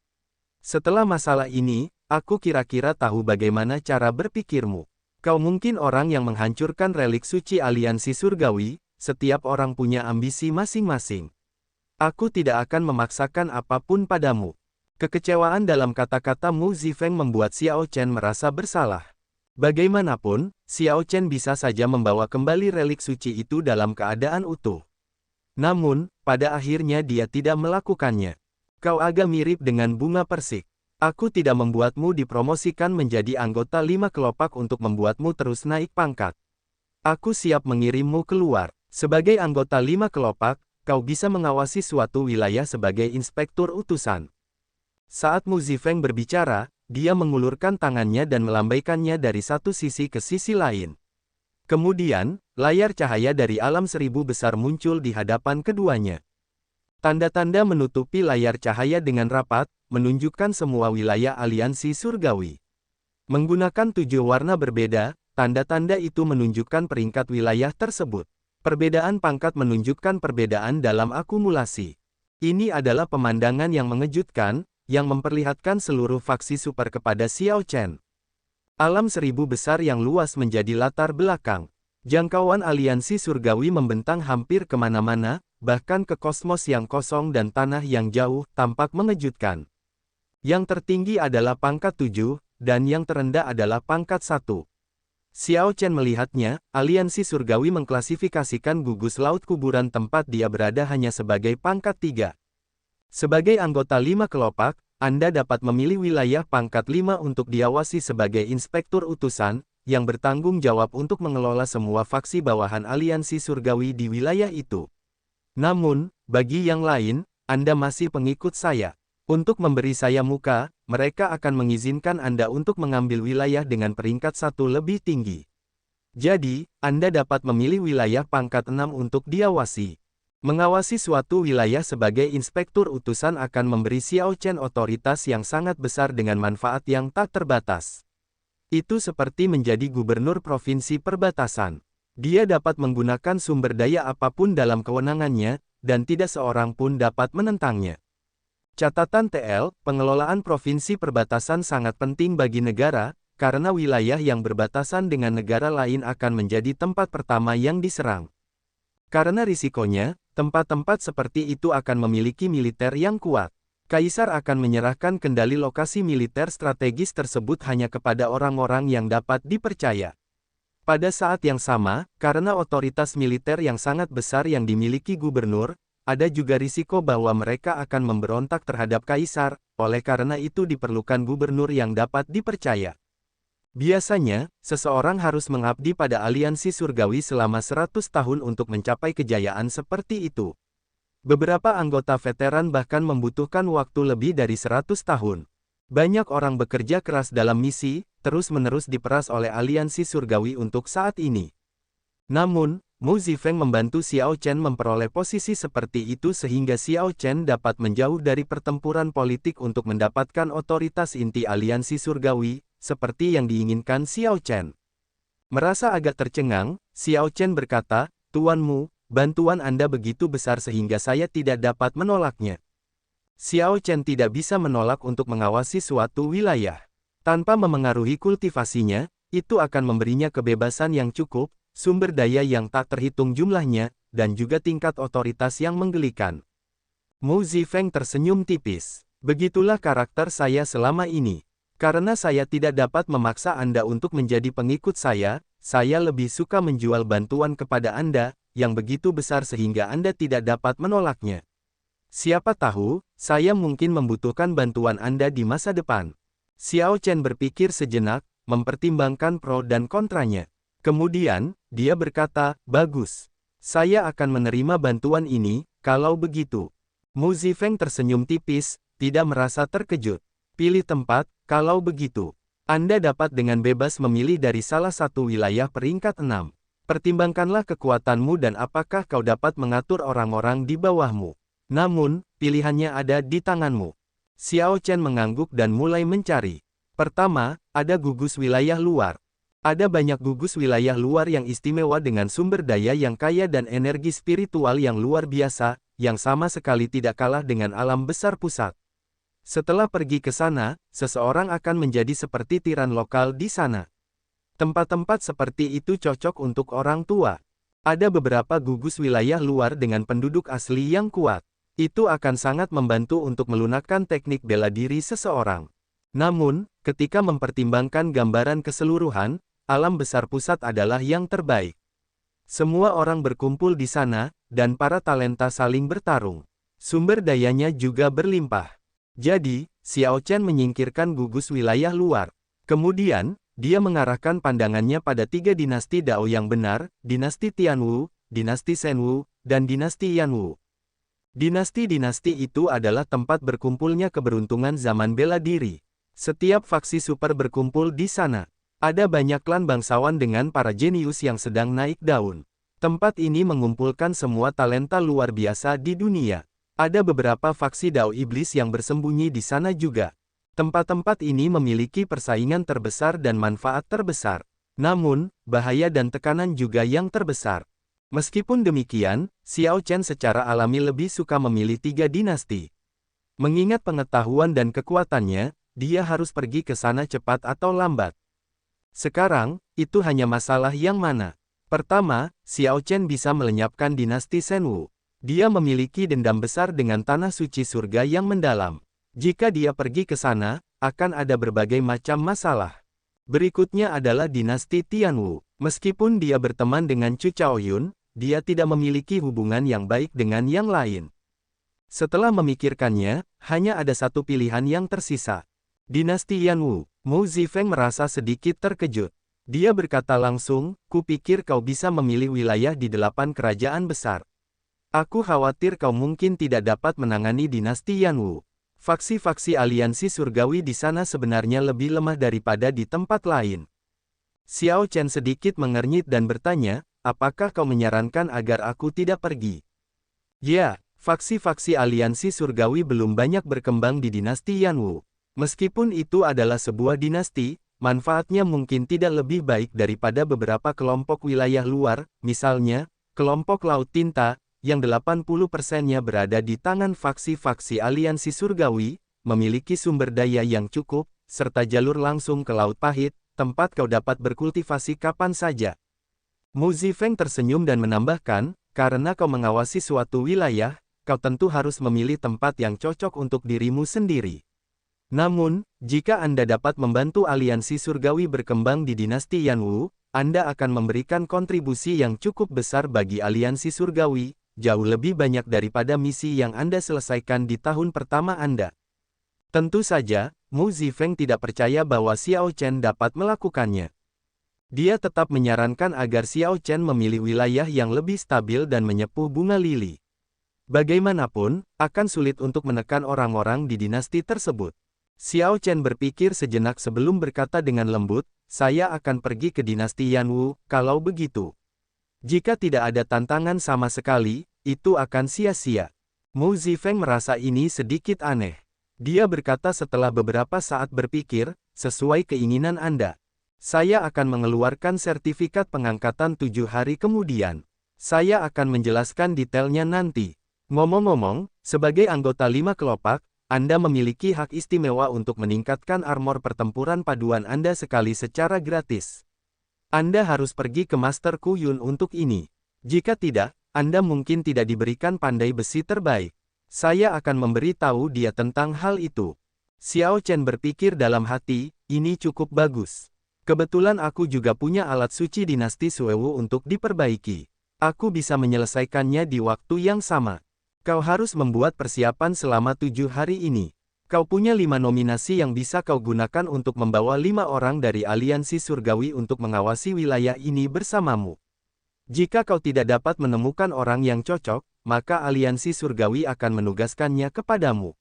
Setelah masalah ini, aku kira-kira tahu bagaimana cara berpikirmu. Kau mungkin orang yang menghancurkan relik suci aliansi surgawi, setiap orang punya ambisi masing-masing. Aku tidak akan memaksakan apapun padamu." Kekecewaan dalam kata-kata Mu Zifeng membuat Xiao Chen merasa bersalah. Bagaimanapun, Xiao Chen bisa saja membawa kembali relik suci itu dalam keadaan utuh. Namun, pada akhirnya dia tidak melakukannya. "Kau agak mirip dengan bunga persik. Aku tidak membuatmu dipromosikan menjadi anggota 5 kelopak untuk membuatmu terus naik pangkat. Aku siap mengirimmu keluar. Sebagai anggota 5 kelopak, kau bisa mengawasi suatu wilayah sebagai inspektur utusan." Saat Mu Zifeng berbicara, dia mengulurkan tangannya dan melambaikannya dari satu sisi ke sisi lain. Kemudian, layar cahaya dari alam seribu besar muncul di hadapan keduanya. Tanda-tanda menutupi layar cahaya dengan rapat, menunjukkan semua wilayah aliansi surgawi. Menggunakan 7 warna berbeda, tanda-tanda itu menunjukkan peringkat wilayah tersebut. Perbedaan pangkat menunjukkan perbedaan dalam akumulasi. Ini adalah pemandangan yang mengejutkan, yang memperlihatkan seluruh faksi super kepada Xiao Chen. Alam seribu besar yang luas menjadi latar belakang. Jangkauan aliansi surgawi membentang hampir kemana-mana, bahkan ke kosmos yang kosong dan tanah yang jauh, tampak mengejutkan. Yang tertinggi adalah pangkat 7, dan yang terendah adalah pangkat 1. Xiao Chen melihatnya, aliansi surgawi mengklasifikasikan gugus laut kuburan tempat dia berada hanya sebagai pangkat 3. Sebagai anggota 5 kelopak, Anda dapat memilih wilayah pangkat 5 untuk diawasi sebagai inspektur utusan, yang bertanggung jawab untuk mengelola semua faksi bawahan aliansi surgawi di wilayah itu. Namun, bagi yang lain, Anda masih pengikut saya. Untuk memberi saya muka, mereka akan mengizinkan Anda untuk mengambil wilayah dengan peringkat 1 lebih tinggi. Jadi, Anda dapat memilih wilayah pangkat 6 untuk diawasi. Mengawasi suatu wilayah sebagai inspektur utusan akan memberi Xiao Chen otoritas yang sangat besar dengan manfaat yang tak terbatas. Itu seperti menjadi gubernur provinsi perbatasan. Dia dapat menggunakan sumber daya apapun dalam kewenangannya, dan tidak seorang pun dapat menentangnya. Catatan TL, pengelolaan provinsi perbatasan sangat penting bagi negara, karena wilayah yang berbatasan dengan negara lain akan menjadi tempat pertama yang diserang. Karena risikonya, tempat-tempat seperti itu akan memiliki militer yang kuat. Kaisar akan menyerahkan kendali lokasi militer strategis tersebut hanya kepada orang-orang yang dapat dipercaya. Pada saat yang sama, karena otoritas militer yang sangat besar yang dimiliki gubernur, ada juga risiko bahwa mereka akan memberontak terhadap kaisar, oleh karena itu diperlukan gubernur yang dapat dipercaya. Biasanya, seseorang harus mengabdi pada aliansi surgawi selama 100 tahun untuk mencapai kejayaan seperti itu. Beberapa anggota veteran bahkan membutuhkan waktu lebih dari 100 tahun. Banyak orang bekerja keras dalam misi, terus-menerus diperas oleh aliansi surgawi untuk saat ini. Namun, Mu Zifeng membantu Xiao Chen memperoleh posisi seperti itu sehingga Xiao Chen dapat menjauh dari pertempuran politik untuk mendapatkan otoritas inti aliansi surgawi, seperti yang diinginkan Xiao Chen. Merasa agak tercengang, Xiao Chen berkata, "Tuan Mu, bantuan Anda begitu besar sehingga saya tidak dapat menolaknya." Xiao Chen tidak bisa menolak untuk mengawasi suatu wilayah. Tanpa memengaruhi kultivasinya, itu akan memberinya kebebasan yang cukup, sumber daya yang tak terhitung jumlahnya, dan juga tingkat otoritas yang menggelikan. Mu Zifeng tersenyum tipis. Begitulah karakter saya selama ini. Karena saya tidak dapat memaksa Anda untuk menjadi pengikut saya lebih suka menjual bantuan kepada Anda, yang begitu besar sehingga Anda tidak dapat menolaknya. Siapa tahu, saya mungkin membutuhkan bantuan Anda di masa depan. Xiao Chen berpikir sejenak, mempertimbangkan pro dan kontranya. Kemudian, dia berkata, "Bagus. Saya akan menerima bantuan ini, kalau begitu." Mu Zifeng tersenyum tipis, tidak merasa terkejut. "Pilih tempat, kalau begitu. Anda dapat dengan bebas memilih dari salah satu wilayah peringkat 6. Pertimbangkanlah kekuatanmu dan apakah kau dapat mengatur orang-orang di bawahmu. Namun, pilihannya ada di tanganmu." Xiao Chen mengangguk dan mulai mencari. Pertama, ada gugus wilayah luar. Ada banyak gugus wilayah luar yang istimewa dengan sumber daya yang kaya dan energi spiritual yang luar biasa, yang sama sekali tidak kalah dengan alam besar pusat. Setelah pergi ke sana, seseorang akan menjadi seperti tiran lokal di sana. Tempat-tempat seperti itu cocok untuk orang tua. Ada beberapa gugus wilayah luar dengan penduduk asli yang kuat. Itu akan sangat membantu untuk melunakkan teknik bela diri seseorang. Namun, ketika mempertimbangkan gambaran keseluruhan, alam besar pusat adalah yang terbaik. Semua orang berkumpul di sana, dan para talenta saling bertarung. Sumber dayanya juga berlimpah. Jadi, Xiao Chen menyingkirkan gugus wilayah luar. Kemudian, dia mengarahkan pandangannya pada 3 dinasti Dao yang benar, dinasti Tianwu, dinasti Shenwu, dan dinasti Yanwu. Dinasti-dinasti itu adalah tempat berkumpulnya keberuntungan zaman bela diri. Setiap faksi super berkumpul di sana. Ada banyak klan bangsawan dengan para jenius yang sedang naik daun. Tempat ini mengumpulkan semua talenta luar biasa di dunia. Ada beberapa faksi Dao Iblis yang bersembunyi di sana juga. Tempat-tempat ini memiliki persaingan terbesar dan manfaat terbesar. Namun, bahaya dan tekanan juga yang terbesar. Meskipun demikian, Xiao Chen secara alami lebih suka memilih 3 dinasti. Mengingat pengetahuan dan kekuatannya, dia harus pergi ke sana cepat atau lambat. Sekarang, itu hanya masalah yang mana. Pertama, Xiao Chen bisa melenyapkan dinasti Shenwu. Dia memiliki dendam besar dengan tanah suci surga yang mendalam. Jika dia pergi ke sana, akan ada berbagai macam masalah. Berikutnya adalah dinasti Tianwu. Meskipun dia berteman dengan Chu Chaoyun, dia tidak memiliki hubungan yang baik dengan yang lain. Setelah memikirkannya, hanya ada satu pilihan yang tersisa. Dinasti Yanwu. Mu Zifeng merasa sedikit terkejut. Dia berkata langsung, kupikir kau bisa memilih wilayah di 8 kerajaan besar. Aku khawatir kau mungkin tidak dapat menangani dinasti Yanwu. Faksi-faksi aliansi surgawi di sana sebenarnya lebih lemah daripada di tempat lain. Xiao Chen sedikit mengernyit dan bertanya, apakah kau menyarankan agar aku tidak pergi? Ya, faksi-faksi aliansi surgawi belum banyak berkembang di dinasti Yanwu. Meskipun itu adalah sebuah dinasti, manfaatnya mungkin tidak lebih baik daripada beberapa kelompok wilayah luar, misalnya, kelompok Laut Tinta, yang 80%-nya berada di tangan faksi-faksi aliansi surgawi, memiliki sumber daya yang cukup, serta jalur langsung ke Laut Pahit, tempat kau dapat berkultivasi kapan saja. Mu Zifeng tersenyum dan menambahkan, karena kau mengawasi suatu wilayah, kau tentu harus memilih tempat yang cocok untuk dirimu sendiri. Namun, jika Anda dapat membantu aliansi surgawi berkembang di dinasti Yanwu, Anda akan memberikan kontribusi yang cukup besar bagi aliansi surgawi, jauh lebih banyak daripada misi yang Anda selesaikan di tahun pertama Anda. Tentu saja, Mu Zifeng tidak percaya bahwa Xiao Chen dapat melakukannya. Dia tetap menyarankan agar Xiao Chen memilih wilayah yang lebih stabil dan menyepuh bunga lili. Bagaimanapun, akan sulit untuk menekan orang-orang di dinasti tersebut. Xiao Chen berpikir sejenak sebelum berkata dengan lembut, saya akan pergi ke dinasti Yanwu, kalau begitu. Jika tidak ada tantangan sama sekali, itu akan sia-sia. Mu Zifeng merasa ini sedikit aneh. Dia berkata setelah beberapa saat berpikir, sesuai keinginan Anda. Saya akan mengeluarkan sertifikat pengangkatan 7 hari kemudian. Saya akan menjelaskan detailnya nanti. Ngomong-ngomong, sebagai anggota 5 kelopak, Anda memiliki hak istimewa untuk meningkatkan armor pertempuran paduan Anda sekali secara gratis. Anda harus pergi ke Master Kuyun untuk ini. Jika tidak, Anda mungkin tidak diberikan pandai besi terbaik. Saya akan memberi tahu dia tentang hal itu. Xiao Chen berpikir dalam hati, ini cukup bagus. Kebetulan aku juga punya alat suci dinasti Suewu untuk diperbaiki. Aku bisa menyelesaikannya di waktu yang sama. Kau harus membuat persiapan selama 7 hari ini. Kau punya 5 nominasi yang bisa kau gunakan untuk membawa 5 orang dari aliansi surgawi untuk mengawasi wilayah ini bersamamu. Jika kau tidak dapat menemukan orang yang cocok, maka aliansi surgawi akan menugaskannya kepadamu.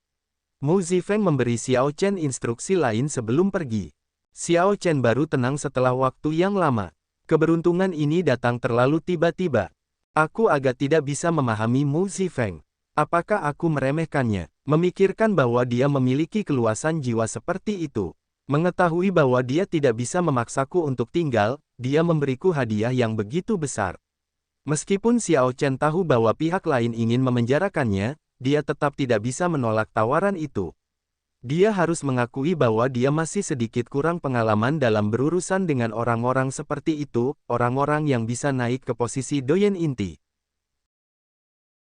Mu Zifeng memberi Xiao Chen instruksi lain sebelum pergi. Xiao Chen baru tenang setelah waktu yang lama. Keberuntungan ini datang terlalu tiba-tiba. Aku agak tidak bisa memahami Mu Zifeng. Apakah aku meremehkannya? Memikirkan bahwa dia memiliki keluasan jiwa seperti itu. Mengetahui bahwa dia tidak bisa memaksaku untuk tinggal, dia memberiku hadiah yang begitu besar. Meskipun Xiao Chen tahu bahwa pihak lain ingin memenjarakannya, dia tetap tidak bisa menolak tawaran itu. Dia harus mengakui bahwa dia masih sedikit kurang pengalaman dalam berurusan dengan orang-orang seperti itu, orang-orang yang bisa naik ke posisi doyen inti.